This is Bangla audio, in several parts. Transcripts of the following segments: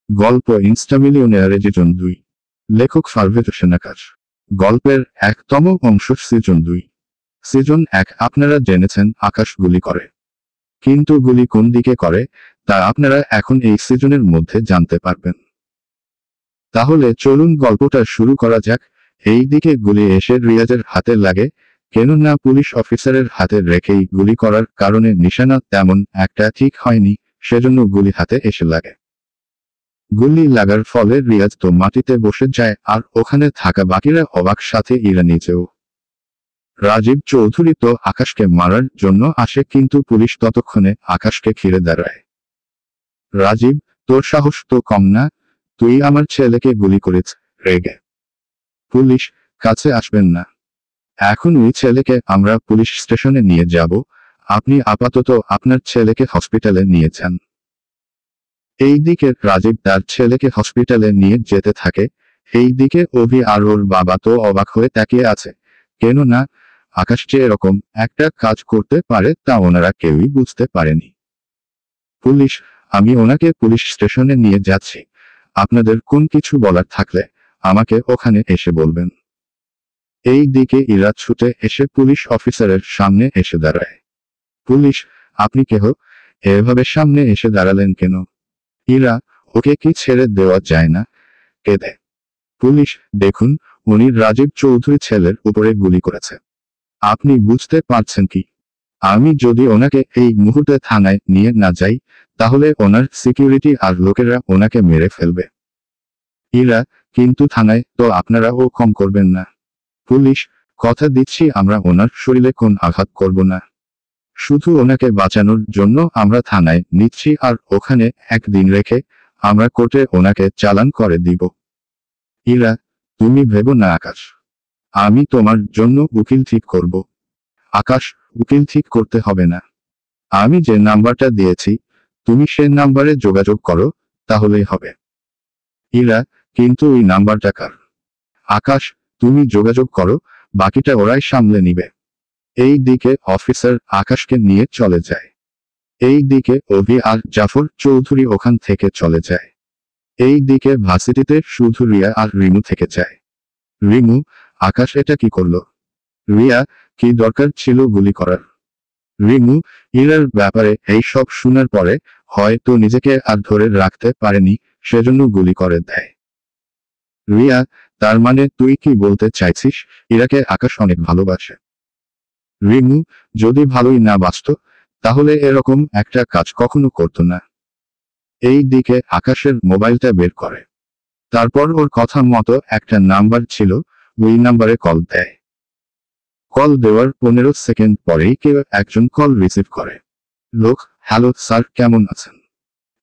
গল্প ইনস্টামিলিয়নেয়ার সিজন 2। লেখক ফারভেজ হোসেন আকাশ। গল্পের 1তম অংশ সিজন 2। সিজন 1 আপনারা জেনেছেন আকাশ গুলি করে, কিন্তু গুলি কোন দিকে করে তা আপনারা এখন এই সিজনের মধ্যে জানতে পারবেন। তাহলে চলুন গল্পটা শুরু করা যাক। এই দিকে গুলি এসে রিয়াজের হাতে লাগে, কেননা পুলিশ অফিসারের হাতে রেখেই গুলি করার কারণে নিশানা তেমন একটা ঠিক হয়নি, সেজন্য গুলি হাতে এসে লাগে। গুলি লাগার ফলে রিয়াজ তো মাটিতে বসে যায়, আর ওখানে থাকা বাকিরা অবাক, সাথে ইরা নিজেও। রাজীব চৌধুরী তো আকাশকে মারার জন্য আসে, কিন্তু পুলিশ ততক্ষণে আকাশকে ঘিরে দাঁড়ায়। রাজীব, তোর সাহস তো কম না, তুই আমার ছেলেকে গুলি করেছ। রেগে পুলিশ, কাছে আসবেন না। এখন ওই ছেলেকে আমরা পুলিশ স্টেশনে নিয়ে যাব, আপনি আপাতত আপনার ছেলেকে হসপিটালে নিয়ে যান। এই দিকে রাজীব তার ছেলেকে হসপিটালে নিয়ে যেতে থাকে। এই দিকে অভি আর ওর বাবা তো অবাক হয়ে তাকিয়ে আছে, কেননা আকাশ যে এরকম একটা কাজ করতে পারে তা ওনারা কেউই বুঝতে পারেনি। পুলিশ, আমি ওনাকে পুলিশ স্টেশনে নিয়ে যাচ্ছি, আপনাদের কোন কিছু বলার থাকলে আমাকে ওখানে এসে বলবেন। এই দিকে ইরা ছুটে এসে পুলিশ অফিসারের সামনে এসে দাঁড়ায়। পুলিশ, আপনি কেহ, এভাবে সামনে এসে দাঁড়ালেন কেন? ইরা, ওকে কি ছেড়ে দেওয়া যায় না? কেঁদে পুলিশ, দেখুন, উনি রাজীব চৌধুরী ছেলের উপরে গুলি করেছে। আপনি বুঝতে পারছেন কি? আমি যদি ওনাকে এই মুহূর্তে থানায় নিয়ে না যাই, তাহলে ওনার সিকিউরিটি আর লোকেরা ওনাকে মেরে ফেলবে। ইরা, কিন্তু থানায় তো আপনারা ও কম করবেন না। পুলিশ, কথা দিচ্ছি আমরা ওনার শরীরে কোন আঘাত করব না। শুধু ওনাকে বাঁচানোর জন্য আমরা থানায় নিচ্ছি, আর ওখানে একদিন রেখে আমরা কোর্টে ওনাকে চালান করে দিব। ইরা, তুমি ভেবো না আকাশ, আমি তোমার জন্য উকিল ঠিক করব। আকাশ, উকিল ঠিক করতে হবে না, আমি যে নাম্বারটা দিয়েছি তুমি সে নাম্বারে যোগাযোগ করো, তাহলেই হবে। ইরা, কিন্তু ওই নাম্বারটা কার? আকাশ, তুমি যোগাযোগ করো, বাকিটা ওরাই সামলে নিবে। এই দিকে অফিসার আকাশকে নিয়ে চলে যায়। এই দিকে অভি আর জাফর চৌধুরী ওখান থেকে চলে যায়। এই দিকে ভার্সিটিতে শুধু রিয়া আর রিমু থেকে যায়। রিমু, আকাশ এটা কি করলো? রিয়া, কি দরকার ছিল গুলি করার? রিমু, ইরার ব্যাপারে এই সব শোনার পরে হয়তো নিজেকে আর ধরে রাখতে পারেনি, সেজন্য গুলি করে দেয়। রিয়া, তার মানে তুই কি বলতে চাইছিস ইরাকে আকাশ অনেক ভালোবাসে? রিমু, যদি ভালোই না বাসতো তাহলে এরকম একটা কাজ কখনো করতো না। এই দিকে আকাশের মোবাইলটা বের করে, তারপর ওর কথা মতো একটা নাম্বার ছিল, ওই নাম্বারে কল দেয়। কল দেওয়ার 15 সেকেন্ড পরেই কেউ একজন কল রিসিভ করে। লোক, হ্যালো স্যার, কেমন আছেন?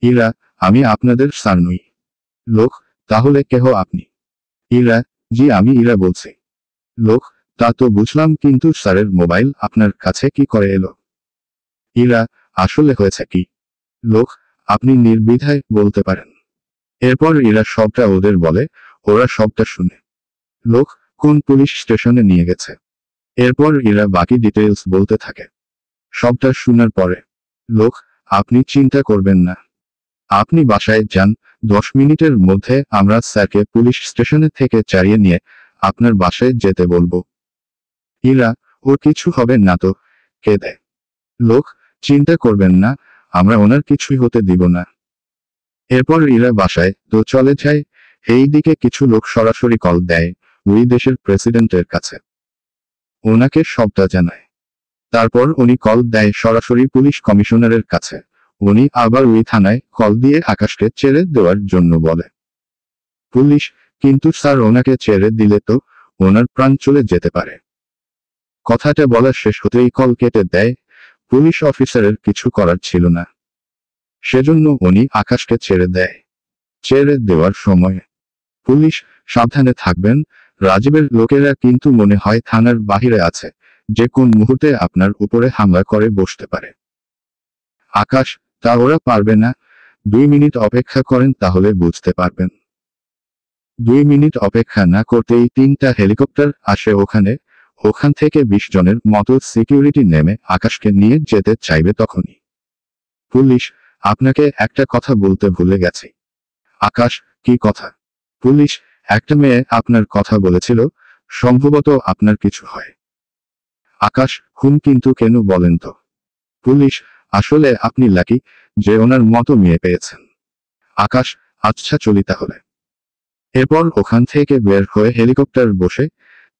ইরা, আমি আপনাদের স্যার নই। লোক, তাহলে কেহ আপনি? ইরা, জি আমি ইরা বলছি। লোক, তা তো বুঝলাম, কিন্তু স্যারের মোবাইল আপনার কাছে কি করে এলো? ইরা, আসলে হয়েছে কি? লোক, আপনি নির্দ্বিধায় বলতে পারেন। এরপর ইরা সবটা ওদের বলে, ওরা সবটা শুনে। লোক, কোন পুলিশ স্টেশনে নিয়ে গেছে? এরপর ইরা বাকি ডিটেইলস বলতে থাকে। সবটা শোনার পরে, লোক, আপনি চিন্তা করবেন না, আপনি বাসায় যান, 10 মিনিটের মধ্যে আমরা স্যারকে পুলিশ স্টেশনে থেকে চালিয়ে নিয়ে আপনার বাসায় যেতে বলবো। ইরা, ওর কিছু হবে না তো? কেঁদে লোক, চিন্তা করবেন না, আমরা ওনার কিছুই হতে দিব না। এরপর ইরা বাসায় তো চলে যায়। এই দিকে কিছু লোক সরাসরি কল দেয় ওই দেশের প্রেসিডেন্টের কাছে, ওনাকে সবটা জানায়। তারপর উনি কল দেয় সরাসরি পুলিশ কমিশনারের কাছে। উনি আবার ওই থানায় কল দিয়ে আকাশকে ছেড়ে দেওয়ার জন্য বলে। পুলিশ, কিন্তু স্যার ওনাকে ছেড়ে দিলে তো ওনার প্রাণ চলে যেতে পারে। কথাটা বলা শেষ হতেই কল কেটে দেয়। পুলিশ অফিসারের কিছু করার ছিল না, সেজন্য উনি আকাশকে ছেড়ে দেয়। ছেড়ে দেওয়ার সময়, পুলিশ, সাবধানে থাকবেন, রাজীবের লোকেরা কিন্তু মনে হয় থানার বাহিরে আছে, যে কোন মুহূর্তে আপনার উপরে হামলা করে বসতে পারে। আকাশ, তা ওরা পারবে না, 2 মিনিট অপেক্ষা করেন তাহলে বুঝতে পারবেন। 2 মিনিট অপেক্ষা না করতেই 3টা হেলিকপ্টার আসে ওখানে। ওখান থেকে 20 জনের মতো সিকিউরিটি নেমে আকাশকে নিয়ে যেতে চাইবে তখনই। পুলিশ, আপনাকে একটা কথা বলতে ভুলে গেছি, আকাশ, কি কথা? পুলিশ, একটা মেয়ে আপনার কথা বলেছিল, সম্ভবত আপনার কিছু হয়। আকাশ, কিন্তু কেন বলেন তো? পুলিশ, আসলে আপনি লাকি যে ওনার মতো মেয়ে পেয়েছেন। আকাশ, আচ্ছা চলি তাহলে। এরপর ওখান থেকে বের হয়ে হেলিকপ্টার বসে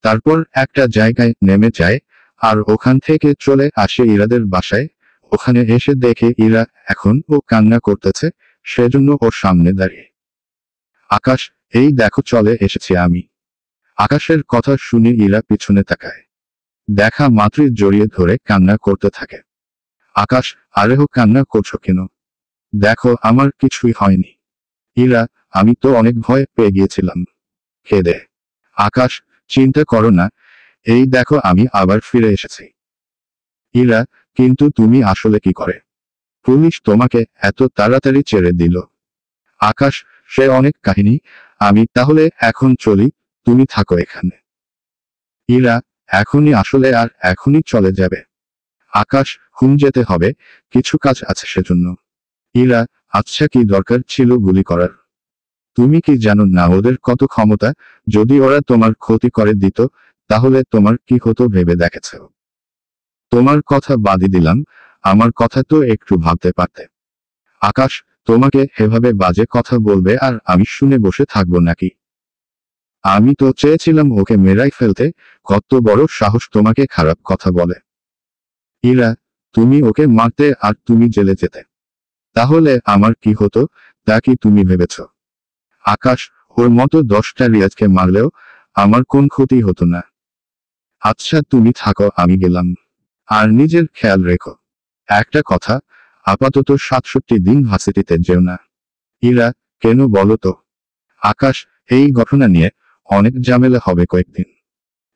তারপর একটা জায়গায় নেমে যায় আর ওখান থেকে চলে আসে ইরাদের বাসায়। ওখানে এসে দেখে ইরা এখন ও কান্না করতেছে, সেজন্য ওর সামনে দাঁড়িয়ে। আকাশ, এই দেখো চলে এসেছি আমি। আকাশের কথা শুনে ইরা পিছনে তাকায়। দেখা মাত্রই জড়িয়ে ধরে কান্না করতে থাকে। আকাশ, আরে হো কান্না করছো কেন? দেখো আমার কিছুই হয়নি। ইরা, আমি তো অনেক ভয় পেয়ে গিয়েছিলাম। কেঁদে। আকাশ, চিন্তা করো না, এই দেখো আমি আবার ফিরে এসেছি। ইরা, কিন্তু তুমি আসলে কি করে? পুলিশ তোমাকে এত তাড়াতাড়ি ছেড়ে দিল? আকাশ, সে অনেক কাহিনী, আমি তাহলে এখন চলি, তুমি থাকো এখানে। ইরা, এখনই আসলে আর এখনই চলে যাবে? আকাশ, যেতে হবে, কিছু কাজ আছে সেজন্য। ইরা, আচ্ছা কি দরকার ছিল গুলি করার? তুমি কি জানো না ওদের কত ক্ষমতা? যদি ওরা তোমার ক্ষতি করে দিত তাহলে তোমার কি হতো ভেবে দেখেছো? তোমার কথা বাদই দিলাম, আমার কথা তো একটু ভাবতে পারতে। আকাশ, তোমাকে এভাবে বাজে কথা বলবে আর আমি শুনে বসে থাকবো নাকি? আমি তো চেয়েছিলাম ওকে মেরাই ফেলতে, কত বড় সাহস তোমাকে খারাপ কথা বলে। ইরা, তুমি ওকে মারতে আর তুমি জেলে যেতে, তাহলে আমার কি হতো তা কি তুমি ভেবেছ? আকাশ, ওর মতো 10টা রিয়াজকে মারলেও আমার কোন ক্ষতি হতো না। আচ্ছা তুমি থাকো, আমি গেলাম। আর নিজের খেয়াল রেখো। একটা কথা, আপাতত 67 দিন ভার্সিটিতে যেও না। ইরা, কেন বলো তো? আকাশ, এই ঘটনা নিয়ে অনেক ঝামেলা হবে কয়েকদিন।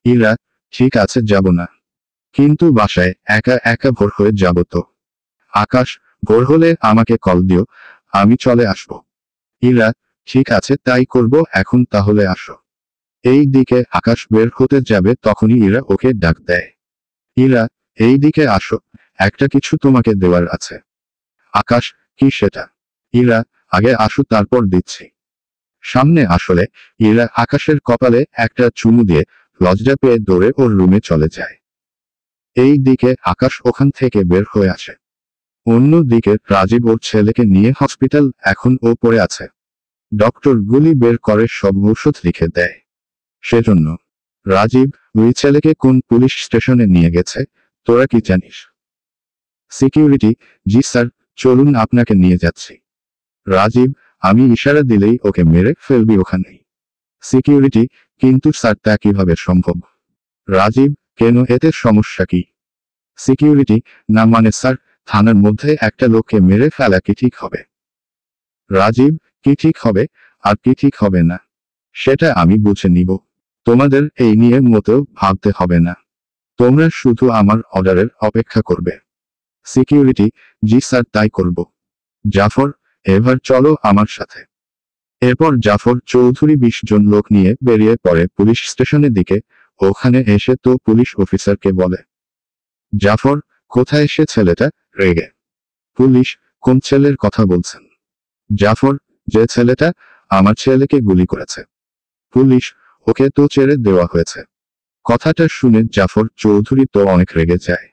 ইরা, ঠিক আছে যাব না। কিন্তু বাসায় একা একা ভোর হয়ে যাব তো। আকাশ, ভোর হলে আমাকে কল দিও, আমি চলে আসব। ইরা, ঠিক আছে তাই করব, এখন তাহলে আসো। এই দিকে আকাশ বের হতে যাবে তখনই ইরা ওকে ডাক দেয়। ইরা, এই দিকে আসো, একটা কিছু তোমাকে দেওয়ার আছে। আকাশ, কি সেটা? ইরা, আগে আসো তারপর দিচ্ছি। সামনে আসলে ইরা আকাশের কপালে একটা চুমু দিয়ে লজ্জা পেয়ে দৌড়ে ওর রুমে চলে যায়। এই দিকে আকাশ ওখান থেকে বের হয়ে আসে। অন্য দিকে রাজীব ওর ছেলেকে নিয়ে হসপিটাল, এখন ও পড়ে আছে। ডক্টর গুলি বের করে সব ঔষধ লিখে দেয়। সেজন্য রাজীব, ওই ছেলেকে কোন পুলিশ স্টেশনে নিয়ে গেছে তোরা কি জানিস? সিকিউরিটি, জি স্যার, চলুন আপনাকে নিয়ে যাচ্ছি। রাজীব, আমি ইশারা দিলেই ওকে মেরে ফেলবি ওখানেই। সিকিউরিটি, কিন্তু স্যার তা কিভাবে সম্ভব? রাজীব, কেন এতে সমস্যা কি? সিকিউরিটি, না মানে স্যার, থানার মধ্যে একটা লোককে মেরে ফেলা কি ঠিক হবে? রাজীব, কি ঠিক হবে আর কি ঠিক হবে না সেটা আমি বুঝে নিব। তোমাদের এই নিয়ে মোটেও ভাবতে হবে না। তোমরা শুধু আমার অর্ডারের অপেক্ষা করবে। সিকিউরিটি, জি স্যার তাই করব। জাফর, এবার চলো আমার সাথে। এরপর জাফর চৌধুরী 20 জন লোক নিয়ে বেরিয়ে পড়ে পুলিশ স্টেশনের দিকে। ওখানে এসে তো পুলিশ অফিসারকে বলে, জাফর, কোথায় সে ছেলেটা? রেগে। পুলিশ, কোন ছেলের কথা বলছেন? জাফর, যে ছেলেটা আমার ছেলেকে গুলি করেছে। পুলিশ, ওকে তো ছেড়ে দেওয়া হয়েছে। কথাটা শুনে জাফর চৌধুরী তো অনেক রেগে যায়।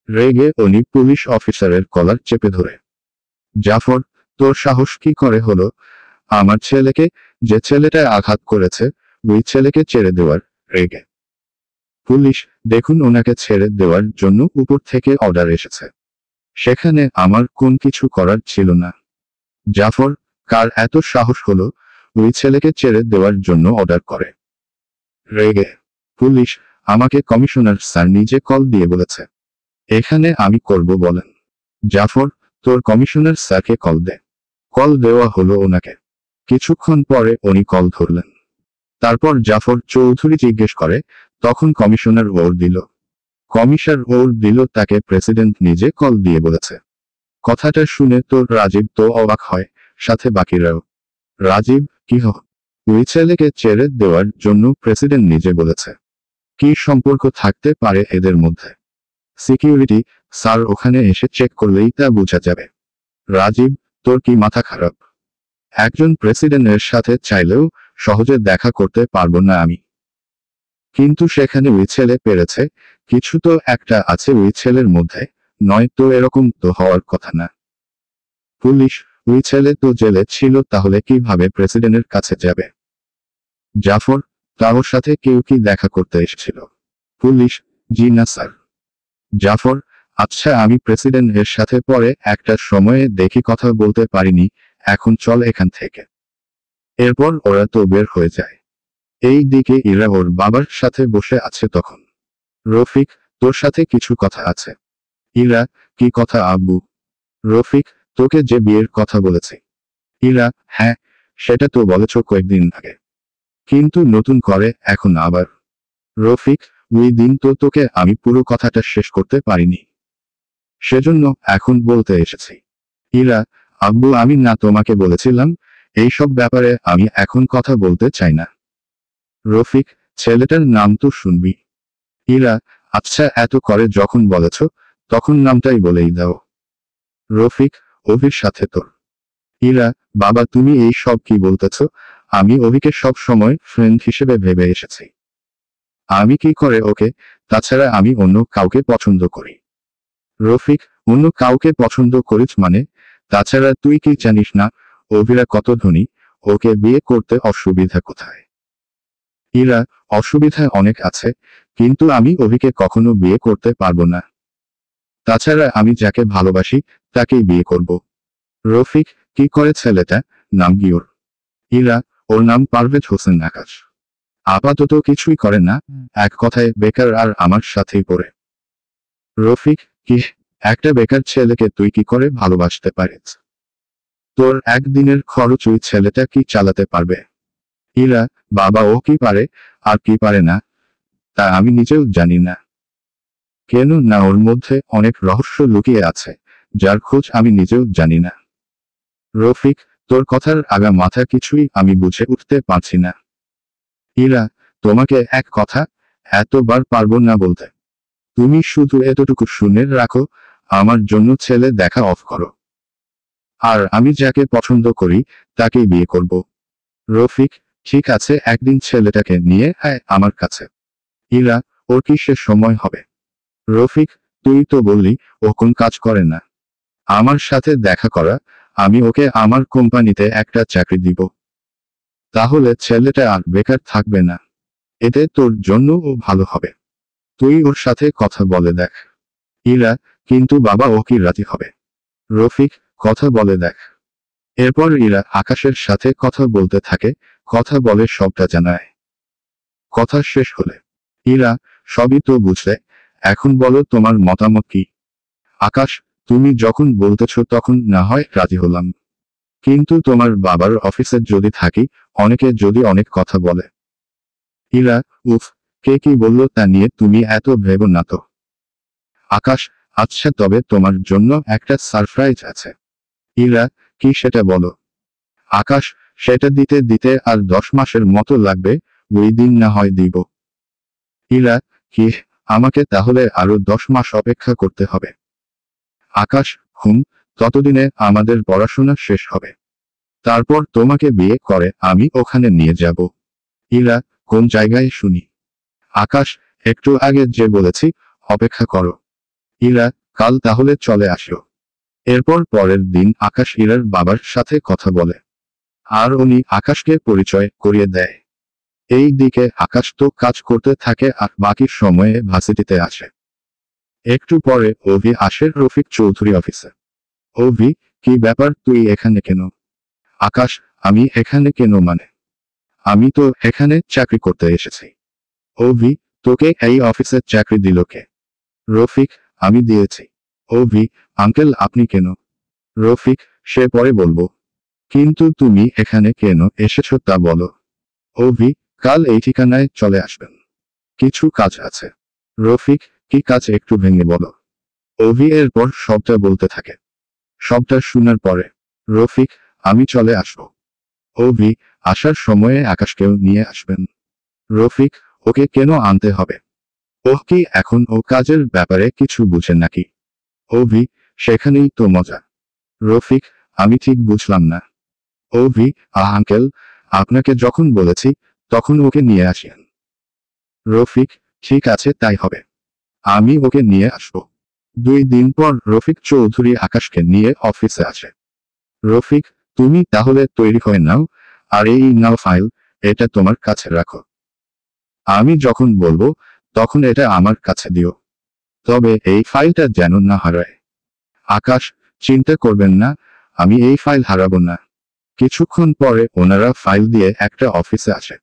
রেগে উনি পুলিশ অফিসারের কলার চেপে ধরে, জাফর, তোর সাহস কি করে হলো আমার ছেলেকে, যে ছেলেটা আঘাত করেছে ওই ছেলেকে ছেড়ে দেওয়ার? রেগে। পুলিশ, দেখুন ওনাকে ছেড়ে দেওয়ার জন্য উপর থেকে অর্ডার এসেছে, সেখানে আমার কোন কিছু করার ছিল না। জাফর, কার এত সাহস হলো ওই ছেলেকে ছেড়ে দেওয়ার জন্য অর্ডার করে? রেগে। পুলিশ, আমাকে কমিশনার স্যার নিজে কল দিয়ে বলেছে। এখানে আমি করব বলেন? জাফর, তোর কমিশনার স্যারকে কল দে। কল দেওয়া হলো ওনাকে। কিছুক্ষণ পরে উনি কল ধরলেন। তারপর জাফর চৌধুরী জিজ্ঞেস করে, তখন কমিশনার ওর দিল। কমিশনার ওর দিল তাকে প্রেসিডেন্ট নিজে কল দিয়ে বলেছে। কথাটা শুনে তো রাজীব তো অবাক হয়, সাথে বাকিরাও। রাজীব, কি ওই ছেলেকে ছেড়ে দেওয়ার জন্য প্রেসিডেন্ট নিজে বলেছে? কি সম্পর্ক থাকতে পারে এদের মধ্যে? সিকিউরিটি, স্যার ওখানে এসে চেক করলেই তা বোঝা যাবে। রাজীব, তোর কি মাথা খারাপ? একজন প্রেসিডেন্টের সাথে চাইলেও সহজে দেখা করতে পারবো না আমি। কিন্তু সেখানে ওই ছেলে পেরেছে, কিছু তো একটা আছে ওই ছেলের মধ্যে, নয় তো এরকম তো হওয়ার কথা না। পুলিশ, ওই ছেলে তো জেলে ছিল, তাহলে কিভাবে প্রেসিডেন্টের কাছে যাবে? জাফর, তার সাথে কেউ কি দেখা করতে এসেছিল? পুলিশ, জি না স্যার। জাফর, আচ্ছা আমি প্রেসিডেন্ট এর সাথে পরে একটা সময়ে দেখি কথা বলতে পারিনি, এখন চল এখান থেকে। এরপর ওরা তো বের হয়ে যায়। এই দিকে ইরা ওর বাবার সাথে বসে আছে তখন। রফিক, তোর সাথে কিছু কথা আছে। ইরা, কি কথা আব্বু? রফিক, তোকে যে বিয়ের কথা বলেছি। ইরা, হ্যাঁ, সেটা তো বলেছ কয়েকদিন আগে। কিন্তু নতুন করে এখন আবার। রফিক, ওই দিন তো তোকে আমি পুরো কথাটা শেষ করতে পারিনি, সেজন্য এখন বলতে এসেছি। ইরা, আব্বু আমি না তোমাকে বলেছিলাম, এইসব ব্যাপারে আমি এখন কথা বলতে চাই না। রফিক, ছেলেটার নাম তো শুনবি। ইরা, আচ্ছা এত করে যখন বলেছ, তখন নামটাই বলেই দাও। রফিক, অভির সাথে তোর। ইরা, বাবা তুমি এই সব কি বলতেছ? আমি অভিকে সব সময় ফ্রেন্ড হিসেবে ভেবে এসেছি। আমি কি করে ওকে, তাছাড়া আমি অন্য কাউকে পছন্দ করি। রফিক, অন্য কাউকে পছন্দ করিস মানে? তাছাড়া তুই কি জানিস না অভিরা কত ধনী? ওকে বিয়ে করতে অসুবিধা কোথায়? ইরা, অসুবিধা অনেক আছে, কিন্তু আমি অভিকে কখনো বিয়ে করতে পারবো না। তাছাড়া আমি যাকে ভালোবাসি তাকেই বিয়ে করব। রফিক, কি করে ছেলেটা? নাম কি ওর? ইরা, ওর নাম পারভেজ হোসেন আকাশ। আপাতত কিছুই করে না, এক কথায় বেকার আর আমার সাথেই পড়ে। রফিক, কি, একটা বেকার ছেলেকে তুই কি করে ভালোবাসতে পারিস? তোর একদিনের খরচ ওই ছেলেটা কি চালাতে পারবে? ইরা, বাবা ও কি পারে আর কি পারে না তা আমি নিজেও জানি না। কেন না ওর মধ্যে অনেক রহস্য লুকিয়ে আছে, যার খোঁজ আমি নিজেও জানি না। রফিক, তোর কথার আগা মাথা কিছুই আমি বুঝে উঠতে পারছি না। ইরা, তোমাকে এক কথা এতবার পারবো না বলতে। তুমি শুধু এতটুকু শুনে রাখো, আমার জন্য ছেলে দেখা অফ করো। আর আমি যাকে পছন্দ করি তাকেই বিয়ে করব। রফিক, ঠিক আছে একদিন ছেলেটাকে নিয়ে আয় আমার কাছে। ইরা, ওর কি সে সময় হবে? রফিক, তুই তো বললি ও কোন কাজ করে না। আমার সাথে দেখা করা, আমি ওকে আমার কোম্পানিতে একটা চাকরি দিব। তাহলে ছেলেটা আর বেকার থাকবে না। এতে তোর জন্য ও ভালো হবে। তুই ওর সাথে কথা বলে দেখ। ইরা, কিন্তু বাবা ও কি রাজি হবে? রফিক, কথা বলে দেখ। এরপর ইরা আকাশের সাথে কথা বলতে থাকে, কথা বলে সবটা জানায়। কথা শেষ হলে, ইরা, সবই তো বুঝলে, এখন বলো তোমার মতামত কি? আকাশ, তুমি যখন বলতেছ তখন না হয় রাজি হলাম। কিন্তু তোমার বাবার অফিসে যদি থাকি, অনেকে যদি অনেক কথা বলে। ইরা, উফ, কে কি বলল তা নিয়ে তুমি এত ভেবো না তো। আকাশ, আচ্ছা তবে তোমার জন্য একটা সারপ্রাইজ আছে। ইরা, কি সেটা বলো। আকাশ, সেটা দিতে দিতে আর 10 মাসের মতো লাগবে, ওই দিন না হয় দিব। ইরা, কি, আমাকে তাহলে আরো 10 মাস অপেক্ষা করতে হবে? আকাশ, ততদিনে আমাদের পড়াশোনা শেষ হবে। তারপর তোমাকে বিয়ে করে আমি ওখানে নিয়ে যাব। ইরা, কোন জায়গায় শুনি? আকাশ, একটু আগে যে বলেছি, অপেক্ষা করো। ইরা, কাল তাহলে চলে আসো। এরপর পরের দিন আকাশ ইরার বাবার সাথে কথা বলে। আর উনি আকাশকে পরিচয় করিয়ে দেয়। এই দিকে আকাশ তো কাজ করতে থাকে আর বাকি সময়ে ভার্সিটিতে আসে। একটু পরে অভি আসে রফিক চৌধুরী অফিসে। অভি, কি ব্যাপার তুই এখানে কেন? আকাশ, আমি এখানে কেন মানে? আমি তো এখানে চাকরি করতে এসেছি। অভি, তোকে এই অফিসে চাকরি দিল কে? রফিক, আমি দিয়েছি। অভি, আঙ্কেল আপনি কেন? রফিক, সে পরে বলবো। কিন্তু তুমি এখানে কেন এসেছো তা বলো। অভি, কাল এই ঠিকানায় চলে আসবেন। কিছু কাজ আছে। রফিক, কি কাজ একটু ভেঙে বলো। অভি এরপর সবটা বলতে থাকে। সবটা শোনার পরে, রফিক, আমি চলে আসবো। অভি, আসার সময়ে আকাশকেও নিয়ে আসবেন। রফিক, ওকে কেন আনতে হবে? ওহ কি এখন ও কাজের ব্যাপারে কিছু বুঝে নাকি? অভি, সেখানেই তো মজা। রফিক, আমি ঠিক বুঝলাম না। অভি, আঙ্কেল, আপনাকে যখন বলেছি তখন ওকে নিয়ে আসেন। রফিক, ঠিক আছে তাই হবে। আমি ওকে নিয়ে আসবো। 2 দিন পর রফিক চৌধুরী আকাশকে নিয়ে অফিসে আসে। রফিক, তুমি তাহলে তৈরি হয়ে নাও, আর এই নাও ফাইল, এটা তোমার কাছে রাখো। আমি যখন বলবো তখন এটা আমার কাছে দিও। তবে এই ফাইলটা যেন না হারায়। আকাশ, চিন্তা করবেন না, আমি এই ফাইল হারাবো না। কিছুক্ষণ পরে ওনারা ফাইল দিয়ে একটা অফিসে আসে।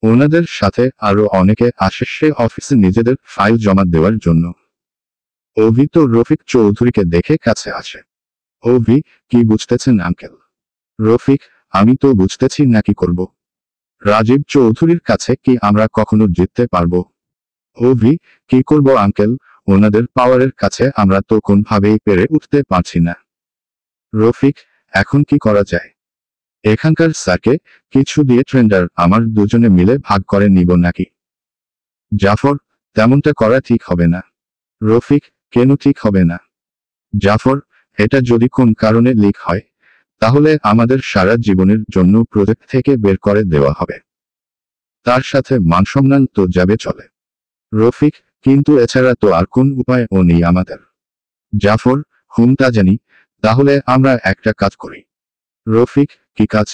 ওনাদের সাথে আরো অনেকে আসে সে অফিসে নিজেদের ফাইল জমা দেওয়ার জন্য। অভি তো রফিক চৌধুরীকে দেখে কাছে আসে। অভি, কি বুঝতেছেন আঙ্কেল? রফিক, আমি তো বুঝতেছি না কি করব। রাজীব চৌধুরীর কাছে কি আমরা কখনো জিততে পারবো? অভি, কি করব আঙ্কেল, ওনাদের পাওয়ারের কাছে আমরা তো কোনভাবেই পেরে উঠতে পারছি না। রফিক, এখন কি করা যায়? এখানকার স্যারকে কিছু দিয়ে ট্রেন্ডার আমার দুজনে মিলে ভাগ করে নিব নাকি? জাফর, তেমনটা করা ঠিক হবে না। রফিক, কেন ঠিক হবে না? জাফর, এটা যদি কোন কারণে লিক হয় তাহলে আমাদের সারা জীবনের জন্য প্রজেক্ট থেকে বের করে দেওয়া হবে। তার সাথে মানসম্মান তো যাবে চলে। রফিক, কিন্তু এছাড়া তো আর কোন উপায় ও নেই আমাদের। জাফর, তা জানি, তাহলে আমরা একটা কাজ করি। রফিক, কি কাজ?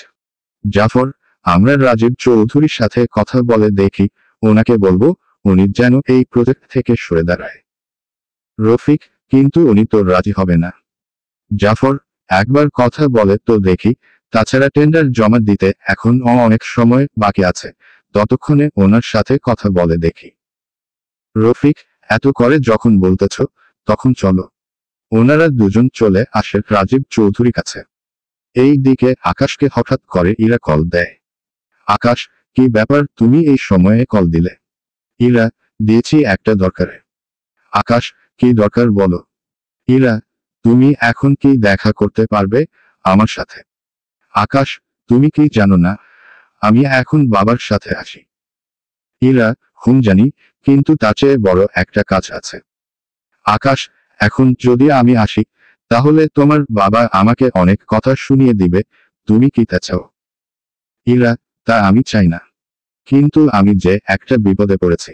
জাফর, আমরা রাজীব চৌধুরীর সাথে কথা বলে দেখি, ওনাকে বলবো উনি যেন এই প্রজেক্ট থেকে সরে দাঁড়ায়। রফিক, কিন্তু উনি তো রাজি হবে না। জাফর, একবার কথা বলে তো দেখি, তাছাড়া টেন্ডার জমা দিতে এখন অনেক সময় বাকি আছে, ততক্ষণে ওনার সাথে কথা বলে দেখি। রফিক, এত করে যখন বলতেছ তখন চলো। ওনারা দুজন চলে আসে রাজীব চৌধুরী কাছে। এই দিকে আকাশকে হঠাৎ করে ইরা কল দেয়। আকাশ, কি ব্যাপার, তুমি এই সময়ে কল দিলে? ইরা, দিয়েছি একটা দরকারে। আকাশ, কি দরকার বলো। ইরা, তুমি এখন কি দেখা করতে পারবে আমার সাথে? আকাশ, তুমি কি জানো না আমি এখন বাবার সাথে আছি? ইরা, জানি, কিন্তু তার চেয়ে বড় একটা কাজ আছে। আকাশ, এখন যদি আমি আসি তাহলে তোমার বাবা আমাকে অনেক কথা শুনিয়ে দিবে, তুমি কি তা চাও? ইরা, তা আমি চাই না, কিন্তু আমি যে একটা বিপদে পড়েছি।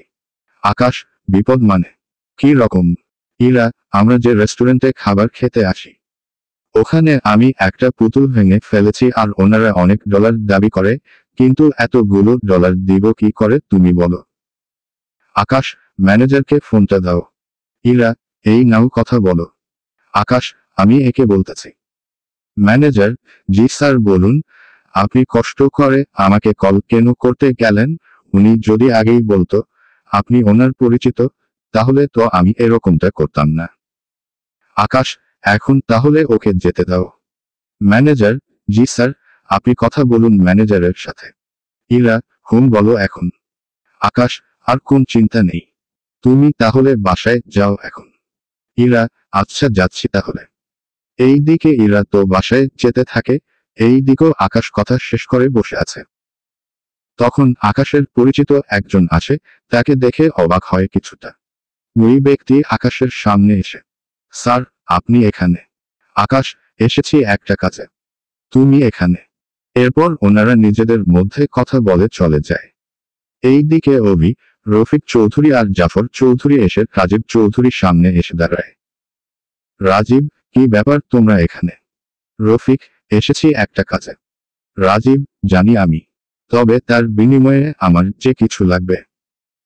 আকাশ, বিপদ মানে কি রকম? ইরা, আমরা যে রেস্টুরেন্টে খাবার খেতে আসি ওখানে আমি একটা পুতুল ভেঙে ফেলেছি আর ওনারা অনেক ডলার দাবি করে, কিন্তু এতগুলো ডলার দিব কি করে তুমি বলো? আকাশ, ম্যানেজারকে ফোনটা দাও। ইরা, এই নাও কথা বলো। আকাশ, আমি একে বলতেছি। ম্যানেজার, জি স্যার বলুন। আপনি কষ্ট করে আমাকে কল কেন করতে গেলেন? উনি যদি আগেই বলতো আপনি ওনার পরিচিত তাহলে তো আমি এরকমটা করতাম না। আকাশ, এখন তাহলে ওকে যেতে দাও। ম্যানেজার, জি স্যার, আপনি কথা বলুন ম্যানেজারের সাথে। ইরা, বলো এখন। আকাশ, আর কোন চিন্তা নেই, তুমি তাহলে বাসায় যাও এখন। ইরা, আচ্ছা যাচ্ছি তাহলে। এই দিকে ইরা তো বাসায় যেতে থাকে, এই দিকেও আকাশ কথা শেষ করে বসে আছে। তখন আকাশের পরিচিত একজন আসে, তাকে দেখে অবাক হয় কিছুটা। ওই ব্যক্তি আকাশের সামনে এসে, স্যার, আপনি এখানে? আকাশ, এসেছি একটা কাজে। তুমি এখানে? এরপর ওনারা নিজেদের মধ্যে কথা বলে চলে যায়। এই দিকে অভি, রফিক চৌধুরী আর জাফর চৌধুরী এসে রাজীব চৌধুরীর সামনে এসে দাঁড়ায়। রাজীব, কি ব্যাপার তোমরা এখানে? রফিক, এসেছি একটা কাজে। রাজীব, জানি আমি, তবে তার বিনিময়ে আমার যে কিছু লাগবে।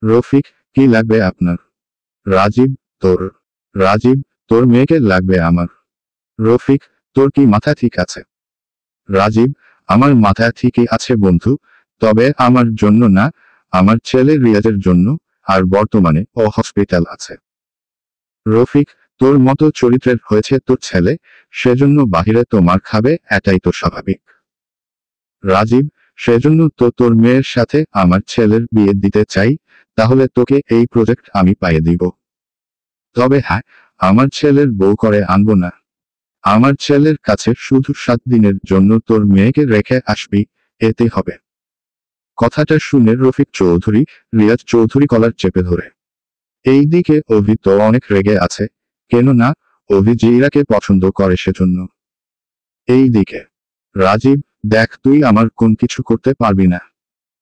রফিক, কি লাগবে আপনার? রাজীব, তোর। রাজীব, তোর মেয়েকে লাগবে আমার। রফিক, তোর কি মাথা ঠিক আছে? রাজীব, আমার মাথা ঠিকই আছে বন্ধু, তবে আমার জন্য না, আমার ছেলে রিয়াজের জন্য, আর বর্তমানে ও হসপিটাল আছে। রফিক, তোর মতো চরিত্রের হয়েছে তোর ছেলে, সেজন্য বাহিরে তো মার খাবে, এটাই তো স্বাভাবিক। রাজীব, সেজন্য তো তোর মেয়ের সাথে আমার ছেলের বিয়ে দিতে চাই, তাহলে তোকে এই প্রজেক্ট আমি পাইয়ে দিব। তবে হ্যাঁ, আমার ছেলের বউ করে আনবো না। আমার ছেলের কাছে শুধু 7 দিনের জন্য তোর মেয়েকে রেখে আসবি, এতে হবে। কথাটা শুনে রফিক চৌধুরী, রিয়াজ চৌধুরী কলার চেপে ধরে। এই দিকে অভি তো অনেক রেগে আছে, কেন না, অভি যে ইরাকে পছন্দ করে সেজন্য। এই দিকে রাজীব, দেখ তুই আমার কোন কিছু করতে পারবি না,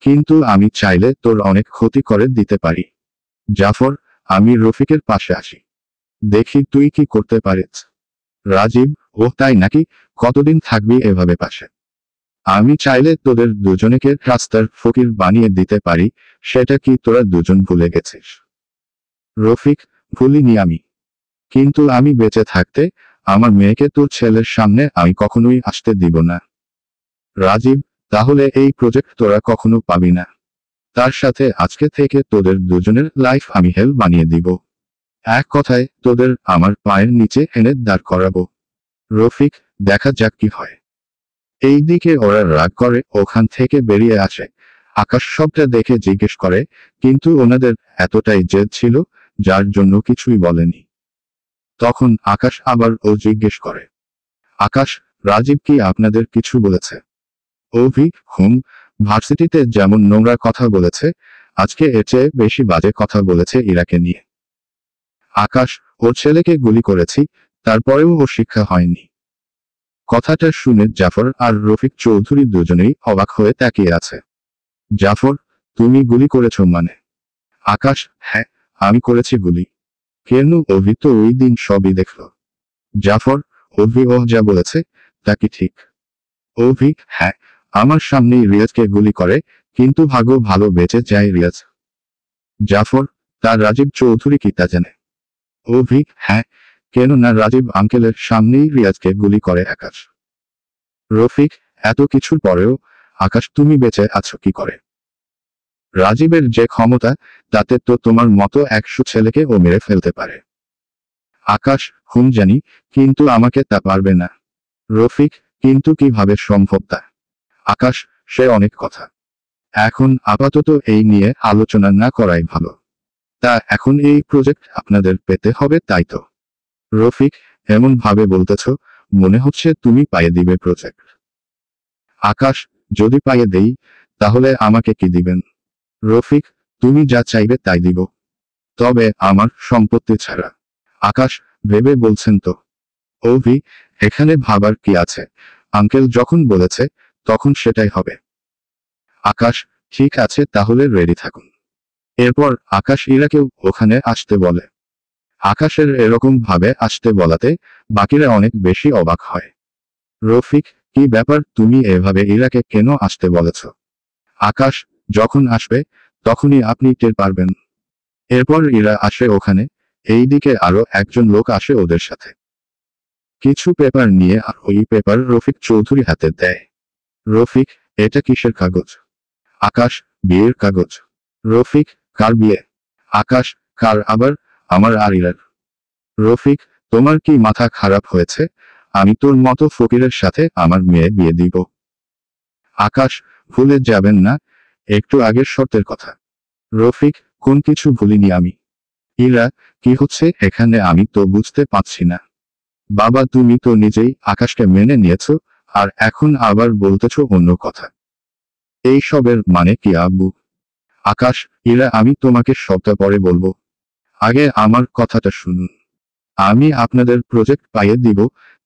কিন্তু আমি চাইলে তোর অনেক ক্ষতি করে দিতে পারি। জাফর, আমি রফিকের পাশে আসি, দেখি তুই কি করতে পারিস। রাজীব, ও তাই নাকি? কতদিন থাকবি এভাবে পাশে? আমি চাইলে তোদের দুজনেকে রাস্তার ফকির বানিয়ে দিতে পারি, সেটা কি তোরা দুজন ভুলে গেছিস? রফিক, ভুলিনি আমি, কিন্তু আমি বেঁচে থাকতে আমার মেয়েকে তোর ছেলের সামনে আমি কখনোই আসতে দিব না। রাজীব, তাহলে এই প্রজেক্ট তোরা কখনো পাবি না। তার সাথে আজকে থেকে তোদের দুজনের লাইফ আমি হেল বানিয়ে দিব। এক কথায় তোদের আমার পায়ের নিচে এনে দাঁড় করাবো। রফিক, দেখা যাক কি হয়। এইদিকে ওরা রাগ করে ওখান থেকে বেরিয়ে আসে। আকাশ সবটা দেখে জিজ্ঞেস করে, কিন্তু ওনাদের এতটাই জেদ ছিল, যার জন্য কিছুই বলেনি। তখন আকাশ আবার ও জিজ্ঞেস করে, আকাশ, রাজীব কি আপনাদের কিছু বলেছে? অভি, ভার্সিটিতে যেমন নোংরা কথা বলেছে, আজকে এর চেয়ে বেশি বাজে কথা বলেছে ইরাকে নিয়ে। আকাশ, ওর ছেলেকে গুলি করেছি, তারপরেও ওর শিক্ষা হয়নি। কথাটা শুনে জাফর আর রফিক চৌধুরী দুজনেই অবাক হয়ে তাকিয়ে আছে। জাফর, তুমি গুলি করেছ মানে? আকাশ, হ্যাঁ, আমি করেছি গুলি। কেন? অভি তো ওই দিন সবই দেখল। জাফর, অভি ও যা বলেছে তা কি ঠিক? অভি, হ্যাঁ, আমার সামনেই রিয়াজকে গুলি করে, কিন্তু ভাগ্য ভালো বেঁচে যায় রিয়াজ। জাফর, তার রাজীব চৌধুরী কি তা জানে? অভি, হ্যাঁ, কেন না রাজীব আঙ্কেলের সামনেই রিয়াজকে গুলি করে আকাশ। রফিক, এত কিছুর পরেও আকাশ তুমি বেঁচে আছো কি করে? রাজীবের যে ক্ষমতা, তাতে তো তোমার মতো 100 ছেলেকে ও মেরে ফেলতে পারে। আকাশ, জানি, কিন্তু আমাকে তা পারবে না। রফিক, কিন্তু কিভাবে সম্ভব তা? আকাশ, সে অনেক কথা। এখন আপাতত এই নিয়ে আলোচনা না করাই ভালো। তা এখন এই প্রজেক্ট আপনাদের পেতে হবে তাই তো? রফিক, এমন ভাবে বলতেছ, মনে হচ্ছে তুমি পাইয়ে দিবে প্রজেক্ট। আকাশ, যদি পাইয়ে দেই, তাহলে আমাকে কি দিবেন? রফিক, তুমি যা চাইবে তাই দিব, তবে আমার সম্পত্তি ছাড়া। আকাশ, ভেবে বলছেন তো? অভি, এখানে ভাবার কি আছে? আঙ্কেল যখন বলেছে তখন সেটাই হবে। আকাশ, ঠিক আছে তাহলে রেডি থাকুন। এরপর আকাশ ইরাকেও ওখানে আসতে বলে। আকাশের এরকম ভাবে আসতে বলাতে বাকিরা অনেক বেশি অবাক হয়। রফিক, কি ব্যাপার, তুমি এভাবে ইরাকে কেন আসতে বলেছ? আকাশ, যখন আসবে তখনই আপনি টের পারবেন। এরপর ইরা আসে ওখানে, এইদিকে আরো একজন লোক আসে ওদের সাথে কিছু পেপার নিয়ে, আর ওই পেপার রফিক চৌধুরী হাতে দেয়। রফিক, এটা কিসের কাগজ? আকাশ, বিয়ের কাগজ। রফিক, কার বিয়ে? আকাশ, কার আবার? আমার আর ইরার। রফিক, তোমার কি মাথা খারাপ হয়েছে? আমি তোর মতো ফকিরের সাথে আমার মেয়ে বিয়ে দিব? আকাশ, ভুলে যাবেন না একটু আগের শর্তের কথা। রফিক, কোন কিছু ভুলিনি আমি। ইরা, কি হচ্ছে এখানে আমি তো বুঝতে পারছি না। বাবা, তুমি তো নিজেই আকাশকে মেনে নিয়েছো, আর এখন আবার বলতেছো অন্য কথা। এই সবের মানে কি আব্বু? আকাশ, ইরা, আমি তোমাকে সবটা পরে বলবো, আগে আমার কথাটা শুনুন। আমি আপনাদের প্রজেক্ট পাইয়ে দিব,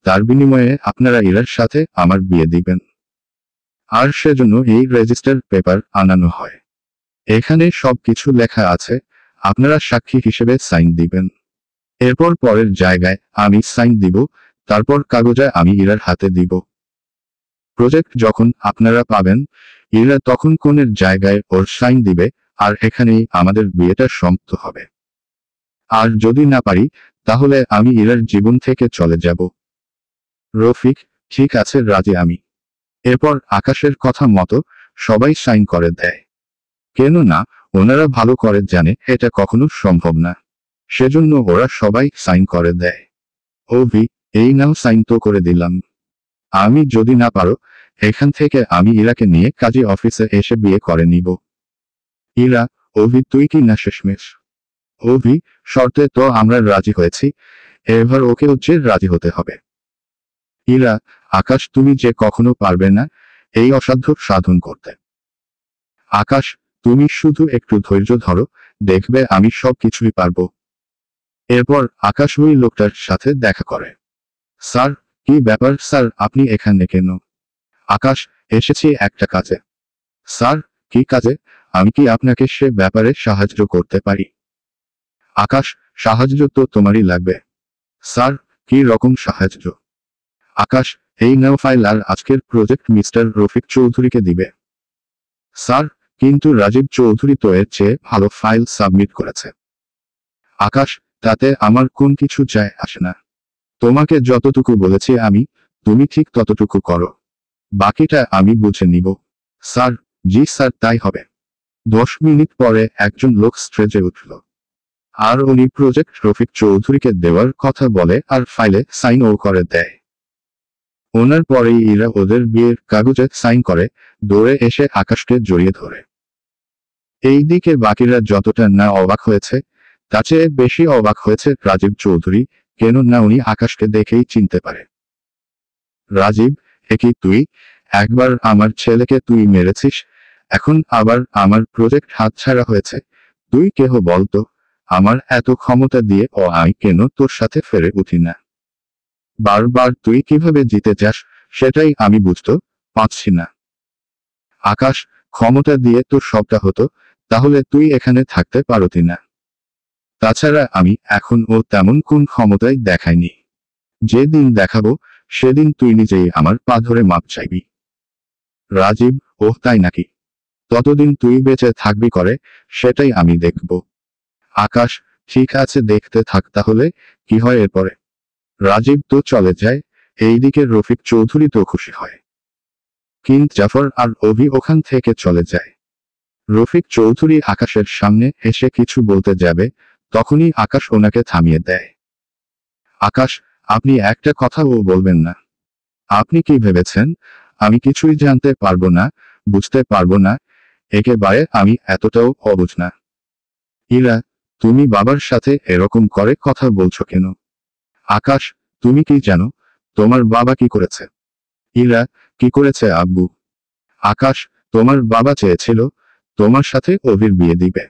তার বিনিময়ে আপনারা ইরার সাথে আমার বিয়ে দিবেন। আর সেজন্য এই রেজিস্টার পেপার আনানো হয়। এখানে সবকিছু লেখা আছে, আপনারা সাক্ষী হিসেবে সাইন দিবেন। এরপর পরের জায়গায় আমি সাইন দিব, তারপর কাগজে আমি ইরার হাতে দিব। প্রজেক্ট যখন আপনারা পাবেন, ইরা তখন কোনের জায়গায় ওর সাইন দিবে, আর এখানেই আমাদের বিয়েটা সমাপ্ত হবে। আর যদি না পারি, তাহলে আমি ইরার জীবন থেকে চলে যাব। রফিক, ঠিক আছে রাজি আমি। এরপর আকাশের কথা মতো সবাই সাইন করে দেয়। কেন না, ওনারা ভালো করে জানে এটা কখনো সম্ভব না, সেজন্য ওরা সবাই সাইন করে দেয়। অভি, এই নাও সাইন তো করে দিলাম। আমি যদি না পারো, এখান থেকে আমি ইরাকে নিয়ে কাজী অফিসে এসে বিয়ে করে নিব। ইরা, অভি তুই কি না শেষমেশ? অভি, শর্তে তো আমরা রাজি হয়েছি, এবার ওকেও যে রাজি হতে হবে। ইরা, আকাশ তুমি যে কখনো পারবে না এই অসাধ্য সাধন করতে। আকাশ, তুমি শুধু একটু ধৈর্য ধরো, দেখবে আমি সব কিছুই পারবো। এরপর আকাশ ওই লোকটার সাথে দেখা করে। স্যার, কি ব্যাপার স্যার, আপনি এখানে কেন? আকাশ, এসেছি একটা কাজে। স্যার, কি কাজে? আমি কি আপনাকে সে ব্যাপারে সাহায্য করতে পারি? আকাশ, সাহায্য তো তোমারই লাগবে। স্যার, কি রকম সাহায্য? আকাশ, এই নাও ফাইল আর আজকের প্রজেক্ট মিস্টার রফিক চৌধুরীকে দিবে। স্যার, কিন্তু রাজীব চৌধুরী তো এর চেয়ে ভালো ফাইল সাবমিট করেছে। আকাশ, তাতে আমার কোন কিছু যায় আসে না। তোমাকে যতটুকু বলেছি আমি, তুমি ঠিক ততটুকু করো। বাকিটা আমি বুঝে নিব। স্যার, জি স্যার, তাই হবে। 10 মিনিট পরে একজন লোক স্টেজে উঠল। আর উনি প্রজেক্ট রফিক চৌধুরীকে দেওয়ার কথা বলে আর ফাইলে সাইনও করে দেয়। ওনার পরেই এরা ওদের বিয়ের কাগজে সাইন করে, দৌড়ে এসে আকাশকে জড়িয়ে ধরে। এইদিকে বাকিরা যতটা না অবাক হয়েছে, তার চেয়ে বেশি অবাক হয়েছে রাজীব চৌধুরী, কেন না উনি আকাশকে দেখেই চিনতে পারে। রাজীব, এ কি তুই? একবার আমার ছেলেকে তুই মেরেছিস, এখন আবার আমার প্রজেক্ট হাতছাড়া হয়েছে। তুই কেহ বলতো, আমার এত ক্ষমতা দিয়ে আমি কেন তোর সাথে ফেরে উঠি না? বারবার তুই কিভাবে জিতে যাস, সেটাই আমি বুঝতে পারছি না। আকাশ, ক্ষমতা দিয়ে তোর সবটা হতো, তাহলে তুই এখানে থাকতে পারতি না। তাছাড়া আমি এখন তেমন কোন ক্ষমতাই দেখাইনি। যেদিন দেখাবো, সেদিন তুই নিজেই আমার পা ধরে মাপ চাইবি। রাজীব, ওহ তাই নাকি? ততদিন তুই বেঁচে থাকবি করে, সেটাই আমি দেখব। আকাশ, ঠিক আছে, দেখতে থাক তাহলে কি হয় এরপরে। রাজীব তো চলে যায়, এইদিকে রফিক চৌধুরী তো খুশি হয়। কিন্তু জাফর আর অভি ওখান থেকে চলে যায়। রফিক চৌধুরী আকাশের সামনে এসে কিছু বলতে যাবে, তখনই আকাশ ওনাকে থামিয়ে দেয়। আকাশ, আপনি একটা কথাও বলবেন না? আপনি কি ভেবেছেন আমি কিছুই জানতে পারবো না, বুঝতে পারবো না? একেবারে আমি এতটাও অবুঝ না। ইরা, তুমি বাবার সাথে এরকম করে কথা বলছো কেন? আকাশ, তুমি কি জানো তোমার বাবা কি করেছে? ইরা, কি করেছে আব্বু? আকাশ, তোমার বাবা চেয়েছিল তোমার সাথে অভির বিয়ে দিবে।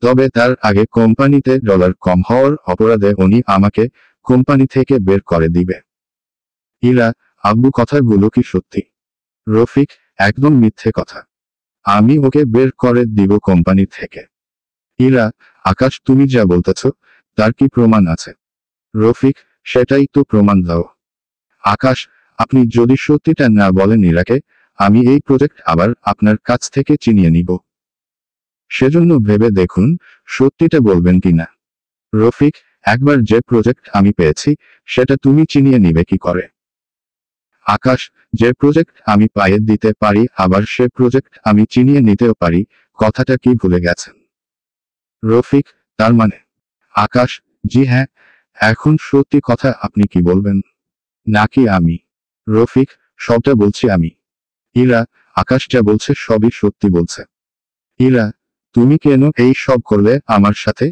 তবে তার আগে কোম্পানিতে ডলার কম হওয়ার অপরাধে উনি আমাকে কোম্পানি থেকে বের করে দিবে। ইরা, আব্বু, কথাগুলো কি সত্যি? রফিক, একদম মিথ্যে কথা। আমি ওকে বের করে দিব কোম্পানি থেকে। ইরা, আকাশ, তুমি যা বলতেছ তার কি প্রমাণ আছে? রফিক, সেটাই তো প্রমাণ দাও। আকাশ, আপনি যদি সত্যিটা না বলেন ইরাকে, আমি এই প্রজেক্ট আবার আপনার কাছ থেকে চিনিয়ে নিব। সেজন্য ভেবে দেখুন সত্যিটা বলবেন কিনা। রফিক, একবার যে প্রজেক্ট আমি পেয়েছি সেটা তুমি চিনিয়ে নিবে কি করে? আকাশ, যে প্রজেক্ট আমি পাইয়ে দিতে পারি আবার সে প্রজেক্ট আমি চিনিয়ে নিতেও পারি, কথাটা কি ভুলে গেছেন? রফিক, তার মানে? আকাশ, জি হ্যাঁ। এখন সত্যি কথা আপনি কি বলবেন নাকি আমি? রফিক, সবটা বলছি আমি। ইরা, আকাশ যা বলছে সবই সত্যি বলছে। ইরা, তুমি কেন এই সব করলে আমার সাথে?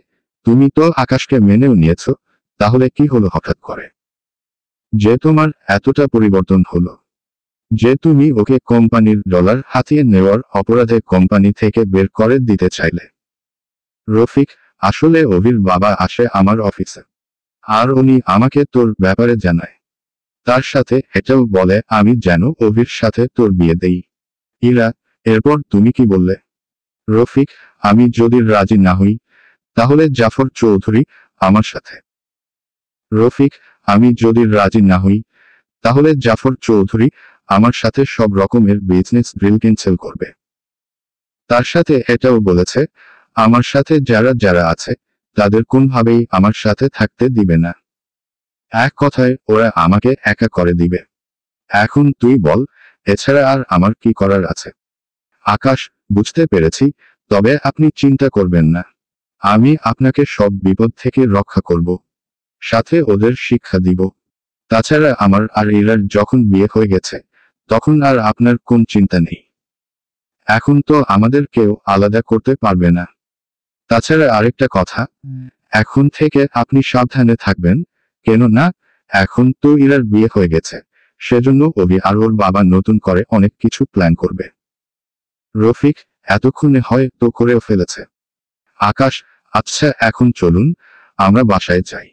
তুমি তো আকাশকে মেনেও নিয়েছ, তাহলে কি হলো হঠাৎ করে যে তোমার এতটা পরিবর্তন হলো? যে তুমি ওকে কোম্পানির ডলার হাতিয়ে নেওয়ার অপরাধে কোম্পানি থেকে বের করে দিতে চাইলে? রফিক, আসলে অভির বাবা আসে আমার অফিসে, আর উনি আমাকে তোর ব্যাপারে জানায়। তার সাথে এটাও বলে আমি যেন অভির সাথে তোর বিয়ে দেই। ইরা, এরপর তুমি কি বললে? রফিক, আমি যদি রাজি না হই, তাহলে জাফর চৌধুরী আমার সাথে। রফিক, আমি যদি রাজি না হই, তাহলে জাফর চৌধুরী আমার সাথে সব রকমের বিজনেস ডিল ক্যান্সেল করবে। তার সাথে এটাও বলেছে আমার সাথে যারা যারা আছে তাদের কোনভাবেই আমার সাথে থাকতে দিবে না। এক কথায় ওরা আমাকে একা করে দিবে। এখন তুই বল, এছাড়া আর আমার কি করার আছে? আকাশ, বুঝতে পেরেছি, তবে আপনি চিন্তা করবেন না। আমি আপনাকে সব বিপদ থেকে রক্ষা করব, সাথে ওদের শিক্ষা দিব। তাছাড়া আমার আর ইরার যখন বিয়ে হয়ে গেছে, তখন আর আপনার কোন চিন্তা নেই। এখন তো আমাদের কেউ আলাদা করতে পারবে না। তাছাড়া আরেকটা কথা, এখন থেকে আপনি সাবধানে থাকবেন, কেন না এখন তো ইরার বিয়ে হয়ে গেছে, সেজন্য অভি আর ওর বাবা নতুন করে অনেক কিছু প্ল্যান করবে। রফিক, এতক্ষণে হয় তো করেও ফেলেছে। আকাশ, আচ্ছা এখন চলুন আমরা বাসায় যাই।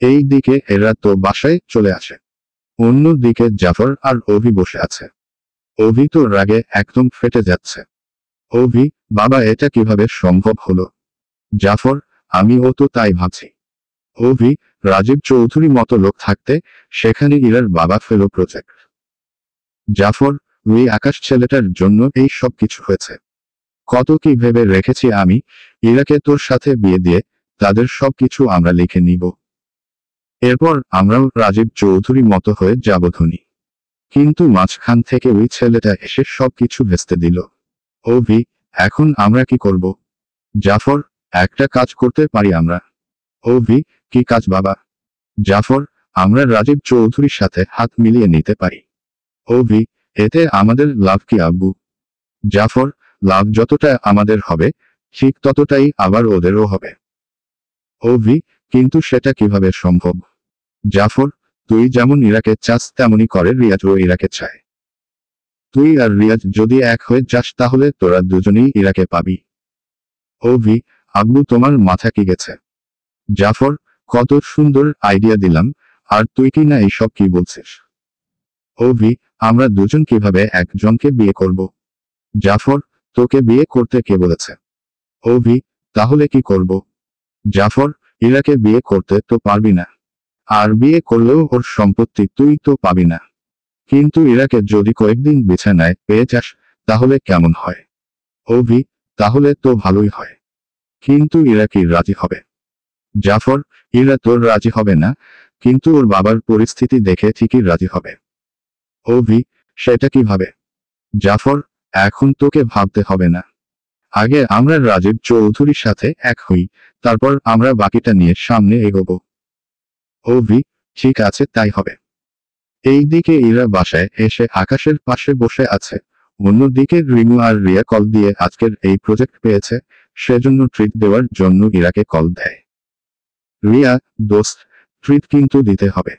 এই দিকে এরা তো বাসায় চলে আসে। অন্য দিকে জাফর আর অভি বসে আছে। অভি তো রাগে একদম ফেটে যাচ্ছে। অভি, বাবা এটা কিভাবে সম্ভব হলো? জাফর, আমিও তো তাই ভাবছি। অভি, রাজীব চৌধুরী মতো লোক থাকতে সেখানে ইরার বাবা ফেলো প্রজেক্ট। জাফর, ওই আকাশ ছেলেটার জন্য এই সব কিছু হয়েছে। কত কি ভেবে রেখেছি আমি, ইরাকে তোর সাথে বিয়ে দিয়ে তাদের সব কিছু আমরা লিখে নিব। এরপর আমরাও রাজীব চৌধুরী মতো হয়ে যাব ধনী। কিন্তু মাঝখান থেকে ওই ছেলেটা এসে সব কিছু ভেস্তে দিল। অভি, এখন আমরা কি করব? জাফর, একটা কাজ করতে পারি আমরা। অভি, কি কাজ বাবা? জাফর, আমরা রাজীব চৌধুরীর সাথে হাত মিলিয়ে নিতে পারি। অভি, এতে আমাদের লাভ কি আব্বু? জাফর, লাভ যতটা আমাদের হবে ঠিক ততটাই আবার ওদেরও হবে। অভি, কিন্তু সেটা কিভাবে সম্ভব? জাফর, তুই যেমন ইরাকে চাস তেমনই করে রিয়াজও ইরাকে চায়। তুই আর রিয়াজ যদি এক হয়ে যাস তাহলে তোরা দুজনেই ইরাকে পাবি। অভি, আব্বু তোমার মাথা কি গেছে? জাফর, কত সুন্দর আইডিয়া দিলাম, আর তুই কি না এইসব কি বলছিস? অভি, আমরা দুজন কিভাবে একজনকে বিয়ে করব? জাফর, তোকে বিয়ে করতে কে বলেছে? অভি, তাহলে কি করব? জাফর, ইরাকে বিয়ে করতে তো পারবি না। আর বিয়ে করলেও ওর সম্পত্তি তুই তো পাবি না। কিন্তু ইরাকে যদি কয়েকদিন বিছানায় পেয়ে যাস তাহলে কেমন হয়? অভি, তাহলে তো ভালোই হয়। কিন্তু ইরা কি রাজি হবে? জাফর, ইরা তোর রাজি হবে না, কিন্তু ওর বাবার পরিস্থিতি দেখে ঠিকই রাজি হবে। অভি, সেটা কিভাবে? জাফর, এখন তোকে ভাবতে হবে না। আগে আমরা রাজীব চৌধুরীর সাথে এক হই, তারপর আমরা বাকিটা নিয়ে সামনে এগোবো। অভি, ঠিক আছে তাই হবে। এইদিকে ইরা বাসায় এসে আকাশের পাশে বসে আছে। অন্যদিকে রিমু আর রিয়া কল দিয়ে আজকের এই প্রজেক্ট পেয়েছে, সেজন্য ট্রিট দেওয়ার জন্য ইরাকে কল দেয়। রিয়া, দোস্ত, ট্রিট কিন্তু দিতে হবে।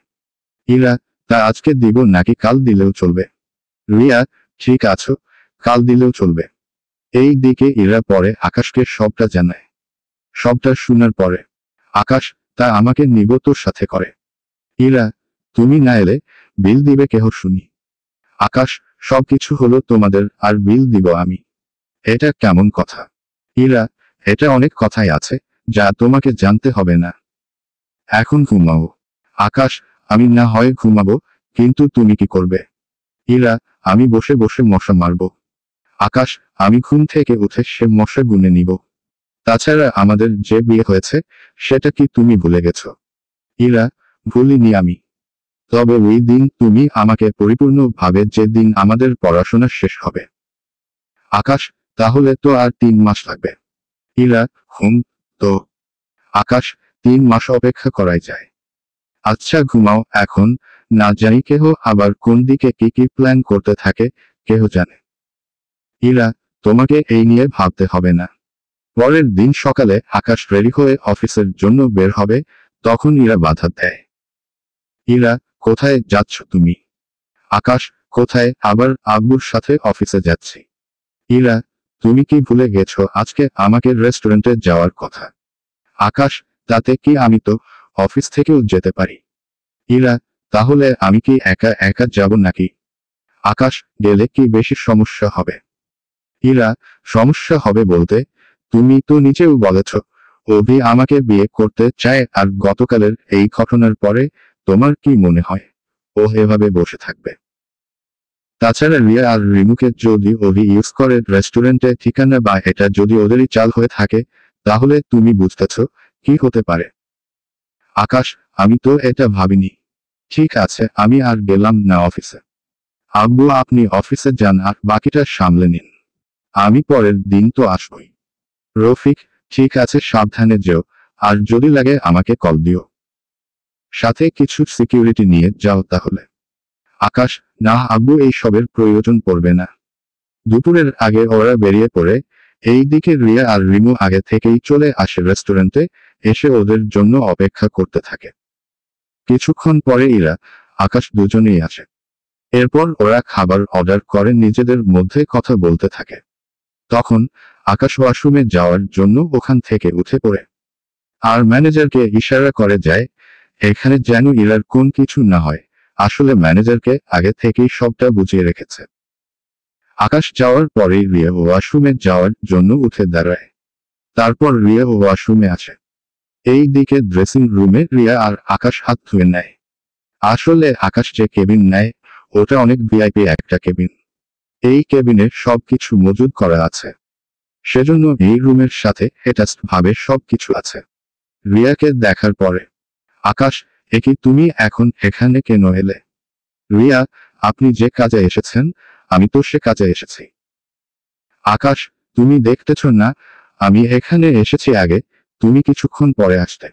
ইরা, তা আজকে দিব নাকি কাল দিলেও চলবে? রিয়া, ঠিক আছো, কাল দিলেও চলবে। এই দিকে ইরা পরে আকাশকে সবটা জানায়। সবটা শোনার পরে আকাশ, তা আমাকে নিব তোর সাথে করে। ইরা, তুমি না এলে বিল দিবে কেহ শুনি? আকাশ, সবকিছু হলো তোমাদের আর বিল দিব আমি। এটা কেমন কথা? ইরা, এটা অনেক কথাই আছে যা তোমাকে জানতে হবে না। এখন ঘুমাও। আকাশ, আমি না হয় ঘুমাবো, কিন্তু তুমি কি করবে? ইরা, আমি বসে বসে মশা মারব। আকাশ, আমি ঘুম থেকে উঠে সে মশা গুনে নিব। তাছাড়া আমাদের যে বিয়ে হয়েছে সেটা কি তুমি ভুলে গেছো? ইরা, ভুলিনি আমি। তবে ওই দিন তুমি আমাকে পরিপূর্ণভাবে যেদিন আমাদের পড়াশোনা শেষ হবে। আকাশ, তাহলে তো আর 3 মাস লাগবে। ইরা, তো আকাশ, 3 মাস অপেক্ষা করাই যায়। আচ্ছা ঘুমাও এখন, না জানি কেহ আবার কোন দিকে কি কি প্ল্যান করতে থাকে, কেহ জানে। ইরা, তোমাকে এই নিয়ে ভাবতে হবে না। পরের দিন সকালে আকাশ রেডি হয়ে অফিসের জন্য বের হবে, তখন ইরা বাধা দেয়। ইরা, কোথায় যাচ্ছ তুমি? আকাশ, কোথায় আবার, আব্বুর সাথে অফিসে যাচ্ছি। ইরা, তুমি কি ভুলে গেছো আজকে আমাকে রেস্টুরেন্টে যাওয়ার কথা? আকাশ, তাতে কি আমি তো অফিস থেকেও যেতে পারি। ইরা, তাহলে আমি কি একা একা যাব নাকি? আকাশ, গেলে কি বেশি সমস্যা হবে? ইরা, সমস্যা হবে বলতে, তুমি তো নিজেও বলেছ অভি আমাকে বিয়ে করতে চায়, আর গতকালের এই ঘটনার পরে তোমার কি মনে হয় ও এভাবে বসে থাকবে? তাছাড়া রিয়া আর রিমুকে যদি অভি ইউজ করে রেস্টুরেন্টে ঠিকানা বা এটা যদি ওদেরই চাল হয়ে থাকে, তাহলে তুমি বুঝতেছ কি হতে পারে। আকাশ, আমি তো এটা ভাবিনি। ঠিক আছে আমি আর গেলাম না অফিসে। আব্বু আপনি অফিসে যান আর বাকিটা সামলে নিন। আমি পরের দিন তো আসবই। রফিক, ঠিক আছে সাবধানে যেও, আর যদি লাগে আমাকে কল দিও। সাথে কিছু সিকিউরিটি নিয়ে যাও তাহলে। আকাশ, না আব্বু এই সবের প্রয়োজন পড়বে না। দুপুরের আগে ওরা বেরিয়ে পড়ে। এই দিকে রিয়া আর রিমু আগে থেকেই চলে আসে রেস্টুরেন্টে, এসে ওদের জন্য অপেক্ষা করতে থাকে। কিছুক্ষণ পরে ইরা, আকাশ দুজনেই আসে। এরপর ওরা খাবার অর্ডার করে নিজেদের মধ্যে কথা বলতে থাকে। তখন আকাশ ওয়াশরুমে যাওয়ার জন্য ওখান থেকে উঠে পড়ে। আর ম্যানেজারকে ইশারা করে যায়, এখানে যেন ইরার কোন কিছু না হয়। আসলে ম্যানেজারকে আগে থেকেই সবটা বুঝিয়ে রেখেছে। আকাশ যাওয়ার পরেই রিয়া ওয়াশরুমে যাওয়ার জন্য উঠে দাঁড়ায়। তারপর রিয়া ওয়াশরুমে আসে। এই দিকে ড্রেসিং রুমে রিয়া আর আকাশ হাত ধুয়ে নেয়। আসলে আকাশ যে কেবিন নেয় ওটা অনেক ভিআইপি একটা কেবিন। এই কেবিনে সবকিছু মজুদ করা আছে, সেজন্য এই রুমের সাথে অ্যাটাচড ভাবে সবকিছু আছে। রিয়াকে দেখার পরে আকাশ, এ কি তুমি এখন এখানে কেন এলে? রিয়া, আপনি যে কাজে এসেছেন আমি তো সে কাজে এসেছি। আকাশ, তুমি দেখতেছ না আমি এখানে এসেছি আগে, তুমি কিছুক্ষণ পরে আসতে।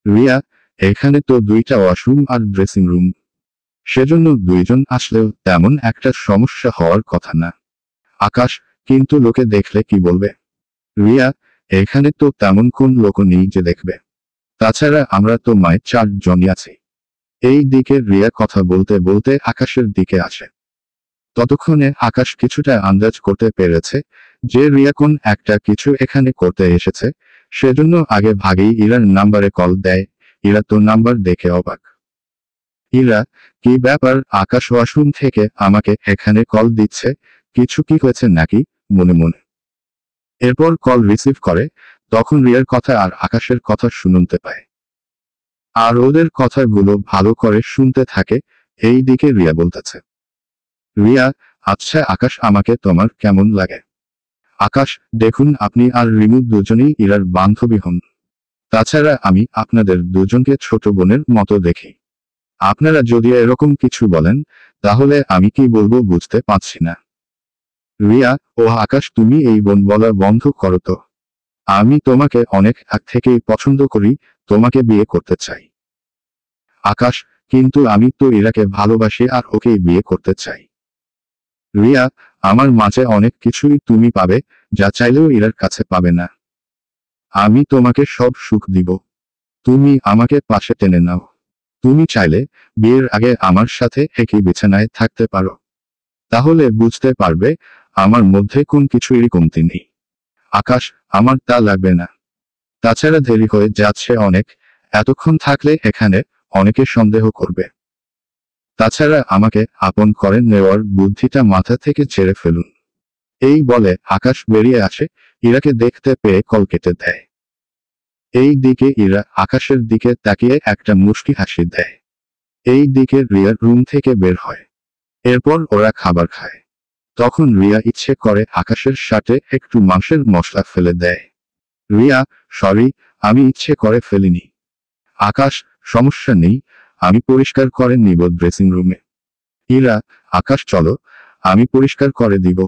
রিয়া, এখানে তো দুইটা ওয়াশরুম আর ড্রেসিং রুম, সেজন্য দুইজন আসলেও তেমন একটা সমস্যা হওয়ার কথা না। আকাশ, কিন্তু লোকে দেখলে কি বলবে? রিয়া, এখানে তো তেমন কোন লোক নেই যে দেখবে, তাছাড়া আমরা তো মায়ের 4 জনই আছি। এই দিকে রিয়া কথা বলতে বলতে আকাশের দিকে আসে। ততক্ষণে আকাশ কিছুটা আন্দাজ করতে পেরেছে যে রিয়া কোন একটা কিছু এখানে করতে এসেছে, সেজন্য আগে ভাগেই ইরার নাম্বারে কল দেয়। ইরা তো নাম্বার দেখে অবাক। ইরা, কি ব্যাপার? আকাশ ওয়াশরুম থেকে আমাকে এখানে কল দিচ্ছে, কিছু কি হয়েছে নাকি? মনে মনে এরপর কল রিসিভ করে, তখন রিয়ার কথা আর আকাশের কথা শুনতে পায়। আর ওদের কথাগুলো ভালো করে শুনতে থাকে। এই দিকে রিয়া বলতেছে, রিয়া, আচ্ছা আকাশ, আমাকে তোমার কেমন লাগে? আকাশ, দেখুন আপনি আর রিমু দুজনেই ইরার বান্ধবী হন, তাছাড়া আমি আপনাদের দুজনকে ছোট বোনের মতো দেখি। আপনারা যদি এরকম কিছু বলেন তাহলে আমি কি বলবো বুঝতে পারছি না। রিয়া, ও আকাশ, তুমি এই বোন বলা বন্ধ করো তো। আমি তোমাকে অনেক আগ থেকেই পছন্দ করি, তোমাকে বিয়ে করতে চাই। আকাশ, কিন্তু আমি তো ইরাকে ভালোবাসি আর ওকেই বিয়ে করতে চাই। রিয়া, আমার মাঝে অনেক কিছুই তুমি পাবে যা চাইলেও ইরার কাছে পাবে না। আমি তোমাকে সব সুখ দিব, তুমি আমাকে পাশে টেনে নাও। তুমি চাইলে বিয়ের আগে আমার সাথে একই বিছানায় থাকতে পারো, তাহলে বুঝতে পারবে আমার মধ্যে কোন কিছুরই কমতি নেই। আকাশ, আমার তা লাগবে না, তাছাড়া দেরি হয়ে যাচ্ছে অনেক, এতক্ষণ থাকলে এখানে অনেকে সন্দেহ করবে। তাছাড়া আমাকে আপন করে নেওয়ার বুদ্ধিটা মাথা থেকে ছেড়ে ফেলুন। এই বলে আকাশ বেরিয়ে আসে। ইরাকে দেখতে পেয়ে কল কেটে দেয়। এই দিকে ইরা আকাশের দিকে তাকিয়ে একটা মুচকি হাসি দেয়। এই দিকে রিয়ার রুম থেকে বের হয়। এরপর ওরা খাবার খায়। তখন রিয়া ইচ্ছে করে আকাশের শার্টে একটু মাংসের মশলা ফেলে দেয়। রিয়া, সরি, আমি ইচ্ছে করে ফেলিনি। আকাশ, সমস্যা নেই, আমি পরিষ্কার করে নিব ড্রেসিং রুমে। ইরা, আকাশ চলো, আমি পরিষ্কার করে দিব।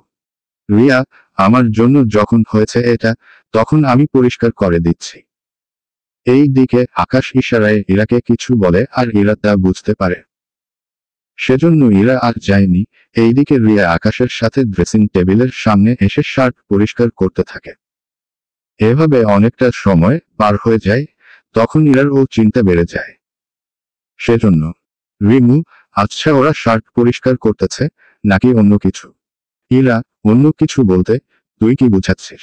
রিয়া, আমার জন্য যখন হয়েছে এটা, তখন আমি পরিষ্কার করে দিচ্ছি। এই দিকে আকাশ ইশারায় ইরাকে কিছু বলে আর ইরা তা বুঝতে পারে, সেজন্য ইরা আর যায়নি। এইদিকে রিয়া আকাশের সাথে ড্রেসিং টেবিলের সামনে এসে শার্ট পরিষ্কার করতে থাকে। এভাবে অনেকটা সময় পার হয়ে যায়, তখন ইরার ও চিন্তা বেড়ে যায়। সেজন্য, রিমু, আচ্ছা ওরা শার্ট পরিষ্কার করতেছে নাকি অন্য কিছু? ইরা, অন্য কিছু বলতে তুই কি বুঝাচ্ছিস?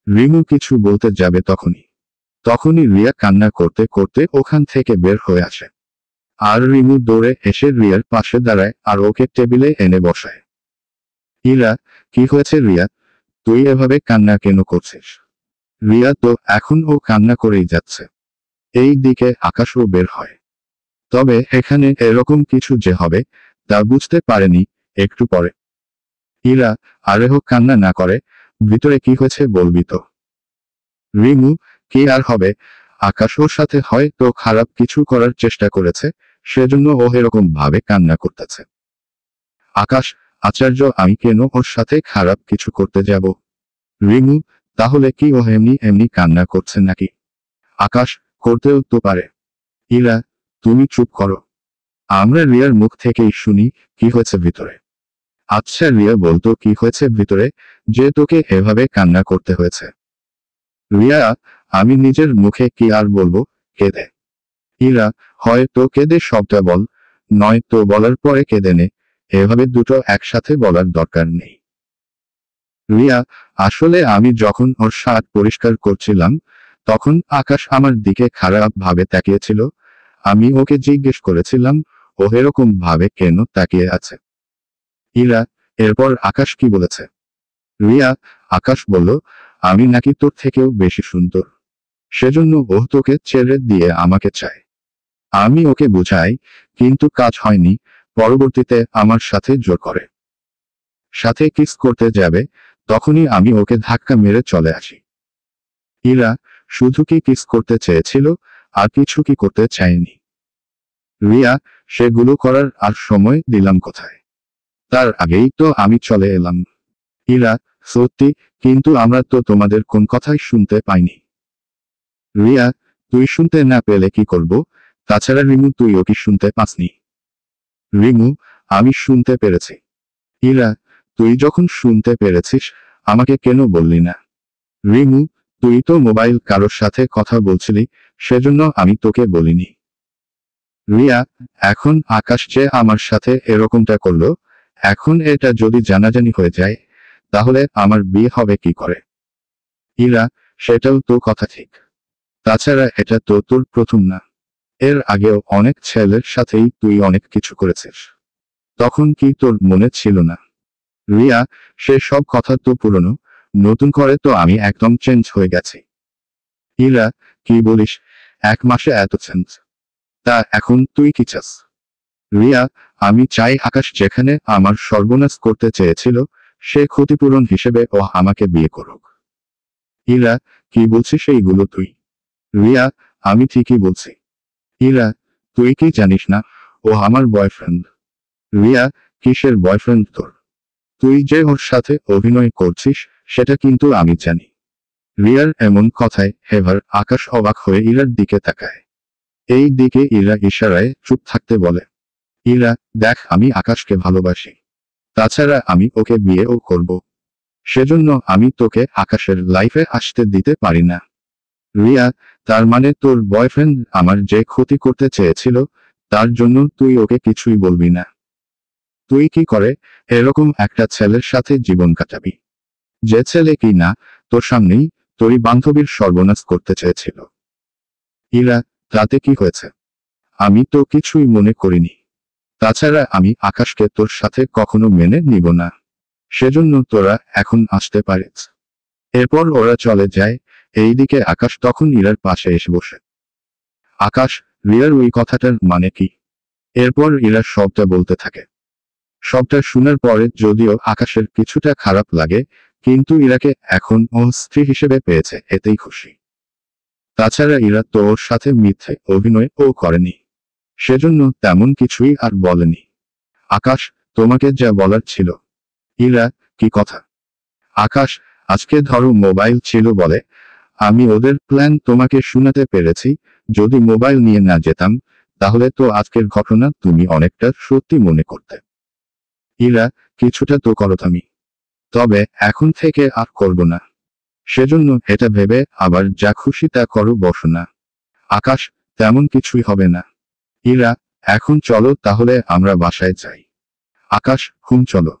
রিমু কিছু বলতে যাবে তখনই রিয়া কান্না করতে করতে ওখান থেকে বের হয়ে আসে। আর রিমু দৌড়ে এসে রিয়ার পাশে দাঁড়ায় আর ওকে টেবিলে এনে বসায়। ইরা, কি হয়েছে রিয়া, তুই এভাবে কান্না কেন করছিস? রিয়া তো এখন ও কান্না করেই যাচ্ছে। এই দিকে আকাশও বের হয়, তবে এখানে এরকম কিছু যে হবে তা বুঝতে পারেনি একটু পরে। ইরা, আরে হোক কান্না না করে, ভিতরে কি হয়েছে বলবি তো? রিমু, কি আর হবে, আকাশ ওর সাথে হয়তো খারাপ কিছু করার চেষ্টা করেছে, সেজন্য ও এরকম ভাবে কান্না করতেছে। আকাশ, আচার্য, আমি কেন ওর সাথে খারাপ কিছু করতে যাব? রিমু, তাহলে কি ও এমনি এমনি কান্না করছে নাকি? আকাশ, করতেও তো পারে। ইরা, তুমি চুপ করো, আমরা রিয়ার মুখ থেকেই শুনি কি হয়েছে ভিতরে। আচ্ছা রিয়া, বলতো কি হয়েছে ভিতরে যে তোকে এভাবে কান্না করতে হয়েছে? রিয়া, আমি নিজের মুখে কি আর বলবো, কেঁদে। ইরা, হয়তো কেঁদে সবটা বল, নয় তো বলার পরে কেঁদে নে, এভাবে দুটো একসাথে বলার দরকার নেই। রিয়া, আসলে আমি যখন ওর শার্ট পরিষ্কার করছিলাম তখন আকাশ আমার দিকে খারাপ ভাবে তাকিয়েছিল, আমি ওকে জিজ্ঞেস করেছিলাম ও এরকম ভাবে কেন তাকিয়ে আছে। ইরা, এরপর আকাশ কি বলেছে? রিয়া, আকাশ বলল, আমি নাকি তোর থেকেও বেশি সুন্দর, সেজন্য ও তোকে ছেড়ে দিয়ে আমাকে চায়। আমি ওকে বুঝাই, কিন্তু কাজ হয়নি। পরবর্তীতে আমার সাথে জোর করে সাথে কিস করতে যাবে, তখনই আমি ওকে ধাক্কা মেরে চলে আসি। ইরা, শুধু কি কিস করতে চেয়েছিল, আর কিছু কি করতে চায়নি? রিয়া, সেগুলো করার আর সময় দিলাম কোথায়? তার আগেই তো আমি চলে এলাম। ইরা, সত্যি, কিন্তু আমরা তো তোমাদের কোন কথাই শুনতে পাইনি। রিয়া, তুই শুনতে না পেলে কি করব? তাছাড়া রিমু, তুইও কি শুনতে পাসনি? রিমু, আমি শুনতে পেরেছি। ইরা, তুই যখন শুনতে পেরেছিস, আমাকে কেন বললি না? রিমু, তুই তো মোবাইল কারোর সাথে কথা বলছিলি, সেজন্য আমি তোকে বলিনি। রিয়া, এখন আকাশ যে আমার সাথে এরকমটা করলো, এখন এটা যদি জানাজানি হয়ে যায়, তাহলে আমার বিয়ে হবে কি করে? ইরা, সেটাও তো কথা ঠিক। তাছাড়া এটা তো তোর প্রথম না। এর আগেও অনেক ছেলের সাথেই তুই অনেক কিছু করেছিস। তখন কি তোর মনে ছিল না? রিয়া, সে সব কথা তো পুরনো, নতুন করে তো আমি একদম চেঞ্জ হয়ে গেছি। ইরা, কি বলিস? 1 মাসে এত চেঞ্জ? তা এখন তুই কি চাস? রিয়া, আমি চাই আকাশ যেখানে আমার সর্বনাশ করতে চেয়েছিল, সে ক্ষতিপূরণ হিসেবে ও আমাকে বিয়ে করুক। ইরা, কি বলছিস এইগুলো তুই? রিয়া, আমি ঠিকই বলছি। ইরা, তুই কি জানিস না, ও আমার বয়ফ্রেন্ড? রিয়া, কিসের বয়ফ্রেন্ড তোর? তুই যে ওর সাথে অভিনয় করছিস, সেটা কিন্তু আমি জানি। রিয়ার এমন কথায় হেভার আকাশ অবাক হয়ে ইরার দিকে তাকায়। এই দিকে ইরা ইশারায় চুপ থাকতে বলে। ইরা, দেখ, আমি আকাশকে ভালোবাসি। তাছাড়া আমি ওকে বিয়েও করব। সেজন্য আমি তোকে আকাশের লাইফে আসতে দিতে পারি না। রিয়া, তার মানে তোর বয়ফ্রেন্ড আমার যে ক্ষতি করতে চেয়েছিল, তার জন্য তুই ওকে কিছুই বলবি না? তুই কি করে এরকম একটা ছেলের সাথে জীবন কাটাবি, যে ছেলে কি না তোর সামনেই তোরই বান্ধবীর সর্বনাশ করতে চেয়েছিল? ইরা, তাতে কি হয়েছে? আমি তো কিছুই মনে করিনি। তাছাড়া আমি আকাশকে তোর সাথে কখনো মেনে নিব না। সেজন্য তোরা এখন আসতে পারিস। এরপর ওরা চলে যায়। এইদিকে আকাশ তখন ইরার পাশে এসে বসে। আকাশ, রিয়ার ওই কথাটার মানে কি? এরপর ইরা সবটা বলতে থাকে। সবটা শোনার পরে যদিও আকাশের কিছুটা খারাপ লাগে, কিন্তু ইরাকে এখন ও স্ত্রী হিসেবে পেয়েছে এতেই খুশি। তাছাড়া ইরা তো ওর সাথে মিথ্যে অভিনয় ও করেনি, সেজন্য তেমন কিছুই আর বলেনি। আকাশ, তোমাকে যা বলার ছিল। ইরা, কি কথা? আকাশ, আজকে ধরো মোবাইল ছিল বলে আমি ওদের প্ল্যান তোমাকে শোনাতে পেরেছি। যদি মোবাইল নিয়ে না যেতাম, তাহলে তো আজকের ঘটনা তুমি অনেকটা সত্যি মনে করতে। ইরা, কিছুটা তো করো তুমি, তবে এখন থেকে আর করব না। সেজন্য এটা ভেবে আবার যা খুশি তা করো, বসো না। আকাশ, তেমন কিছুই হবে না। ইরা, এখন চলো তাহলে আমরা বাসায় যাই। আকাশ, চলো।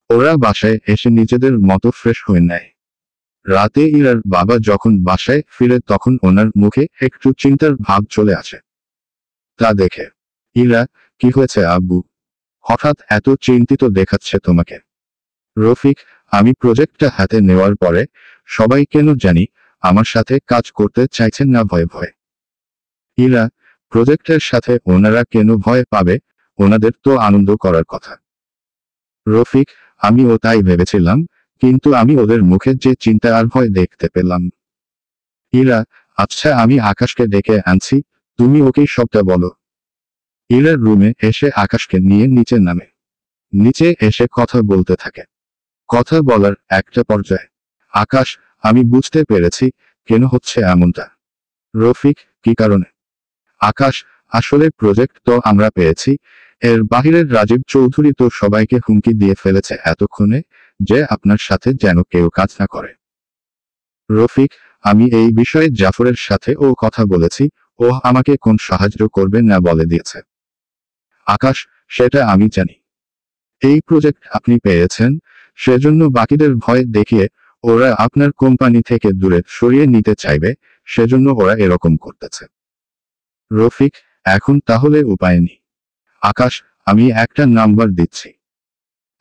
ওরা বাসায় এসে নিজেদের মতো ফ্রেশ হয়ে নেয়। রাতে ইরার বাবা যখন বাসায় ফিরে তখন ওনার মুখে একটু চিন্তার ভাব চলে আসে। তা দেখে, ইরা, কি হয়েছে আব্বু? হঠাৎ এত চিন্তিত দেখাচ্ছে তোমাকে? রফিক, আমি প্রজেক্টটা হাতে নেওয়ার পরে সবাই কেন জানি আমার সাথে কাজ করতে চাইছেন না ভয়ে ভয়ে। ইরা, প্রজেক্টের সাথে ওনারা কেন ভয় পাবে? ওনাদের তো আনন্দ করার কথা। রফিক, আমিও তাই ভেবেছিলাম, কিন্তু আমি ওদের মুখে যে চিন্তা আর ভয় দেখতে পেলাম। ইরা, আচ্ছা, আমি আকাশকে ডেকে আনছি, তুমি ওকেই সবটা বলো। ইরার রুমে এসে আকাশকে নিয়ে নিচে নামে। নিচে এসে কথা বলতে থাকে। কথা বলার একটা পর্যায়ে, আকাশ, আমি বুঝতে পেরেছি কেন হচ্ছে এমনটা। রফিক, কি কারণে? আকাশ, আসলে প্রজেক্ট তো আমরা পেয়েছি, এর বাহিরের রাজীব চৌধুরী তো সবাইকে হুমকি দিয়ে ফেলেছে এতক্ষণে, যে আপনার সাথে যেন কেউ কাজ না করে। রফিক, আমি এই বিষয়ে জাফরের সাথে ও কথা বলেছি, ও আমাকে কোন সাহায্য করবে না বলে দিয়েছে। আকাশ, সেটা আমি জানি। এই প্রজেক্ট আপনি পেয়েছেন, সেজন্য বাকিদের ভয় দেখিয়ে ওরা আপনার কোম্পানি থেকে দূরে সরিয়ে নিতে চাইবে, সেজন্য ওরা এরকম করতেছে। রফিক, এখন তাহলে উপায় নেই। আকাশ, আমি একটা নাম্বার দিচ্ছি।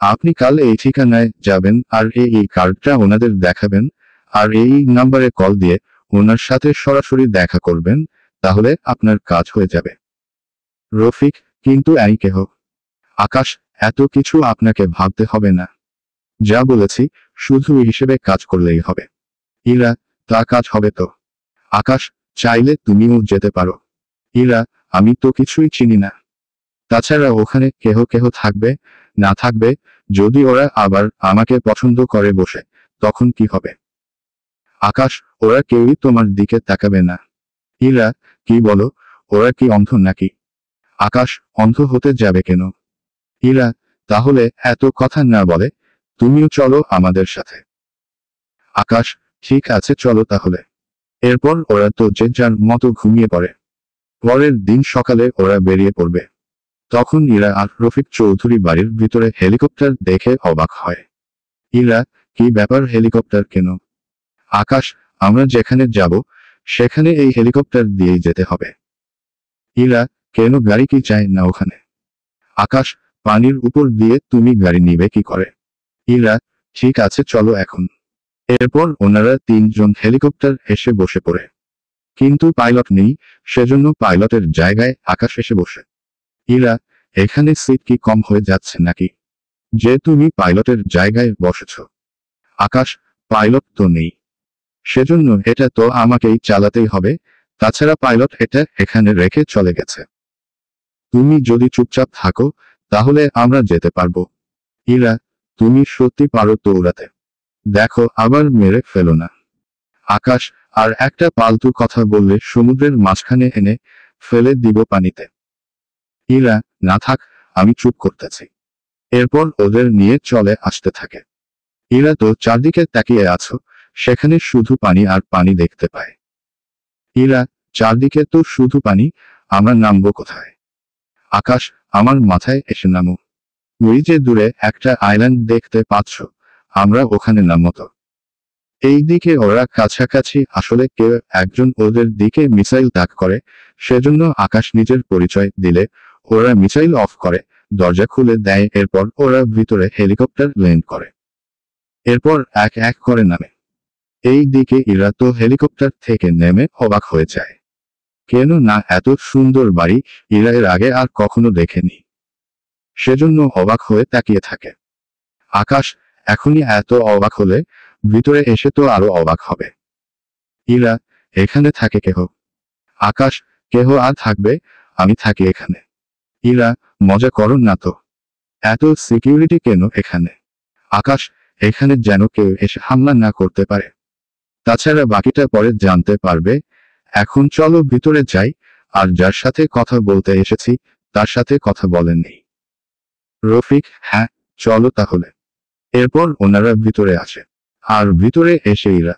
আপনি কাল এই ঠিকানায় যাবেন আর এই কার্ডটা ওনাদের দেখাবেন আর এই নাম্বারে কল দিয়ে ওনার সাথে সরাসরি দেখা করবেন, তাহলে আপনার কাজ হয়ে যাবে। রফিক, কিন্তু এই কেহ? আকাশ, এত কিছু আপনাকে ভাবতে হবে না। যা বলেছি শুধু হিসেবে কাজ করলেই হবে। ইরা, তা কাজ হবে তো? আকাশ, চাইলে তুমিও যেতে পারো। ইরা, আমি তো কিছুই চিনি না। তাছাড়া ওখানে কেহ কেহ থাকবে, না থাকবে, যদি ওরা আবার আমাকে পছন্দ করে বসে, তখন কি হবে? আকাশ, ওরা কেউই তোমার দিকে তাকাবে না। ইরা, কি বলো, ওরা কি অন্ধ নাকি? আকাশ, অন্ধ হতে যাবে কেন? ইরা, তাহলে এত কথা না বলে তুমিও চলো আমাদের সাথে। আকাশ, ঠিক আছে চলো তাহলে। এরপর ওরা তো যে যার মতো ঘুমিয়ে পড়ে। পরের দিন সকালে ওরা বেরিয়ে পড়বে। তখন ইরা আর রফিক চৌধুরী বাড়ির ভিতরে হেলিকপ্টার দেখে অবাক হয়। ইরা, কি ব্যাপার, হেলিকপ্টার কেন? আকাশ, আমরা যেখানে যাব সেখানে এই হেলিকপ্টার দিয়েই যেতে হবে। ইরা, কেন, গাড়ি কি চায় না ওখানে? আকাশ, পানির উপর দিয়ে তুমি গাড়ি নিবে কি করে? ইরা, ঠিক আছে চলো এখন। এরপর ওনারা তিনজন হেলিকপ্টার এসে বসে পড়ে। কিন্তু পাইলট নেই, সেজন্য পাইলটের জায়গায় আকাশ এসে বসে। ইরা, এখানে সিট কি কম হয়ে যাচ্ছে নাকি, যে তুমি পাইলটের জায়গায় বসেছ? আকাশ, পাইলট তো নেই, সেজন্য এটা তো আমাকেই চালাতেই হবে, তাছাড়া পাইলট এটা এখানে রেখে চলে গেছে। তুমি যদি চুপচাপ থাকো তাহলে আমরা যেতে পারবো। ইরা, তুমি সত্যি পারো তো উড়াতে? দেখো আবার মেরে ফেলো না। আকাশ, আর একটা পাল্টু কথা বললে সমুদ্রের মাঝখানে এনে ফেলে দিব পানিতে। ইরা, না থাক, আমি চুপ করতেছি। এরপর ওদের নিয়ে চলে আসতে থাকে। ইরা তো চারদিকে তাকিয়ে আছো, সেখানে শুধু পানি আর পানি দেখতে পায়। ইরা, চারদিকে তো শুধু পানি, আমরা নামবো কোথায়? আকাশ, আমার মাথায় এসে নামো। ওই যে দূরে একটা আইল্যান্ড দেখতে পাচ্ছ, আমরা ওখানে নামবো তো। এই দিকে ওরা কাছাকাছি আসলে কেউ একজন ওদের দিকে মিসাইল তাক করে, সেজন্য আকাশ নিজের পরিচয় দিলে ওরা মিসাইল অফ করে, দরজা খুলে দেয়। এরপর ওরা ভিতরে হেলিকপ্টার ল্যান্ড করে। এরপর এক এক করে নামে। এই দিকে ইরা তো হেলিকপ্টার থেকে নেমে অবাক হয়ে যায়। কেন না, এত সুন্দর বাড়ি ইরা এর আগে আর কখনো দেখেনি, সেজন্য অবাক হয়ে তাকিয়ে থাকে। আকাশ, এখনই এত অবাক হলে ভিতরে এসে তো আরো অবাক হবে। ইরা, এখানে থাকে কেহ? আকাশ, কেহ আর থাকবে, আমি থাকি এখানে। ইরা, মজা করো না তো, এত সিকিউরিটি কেন এখানে? আকাশ, এখানে যেন কেউ এসে হামলা না করতে পারে, তাছাড়া বাকিটা পরে জানতে পারবে। এখন চলো ভিতরে যাই, আর যার সাথে কথা বলতে এসেছি তার সাথে কথা বলেননি। রফিক, হ্যাঁ, চলো তাহলে। এরপর ওনারা ভিতরে আসে। আর ভিতরে এসে ইরা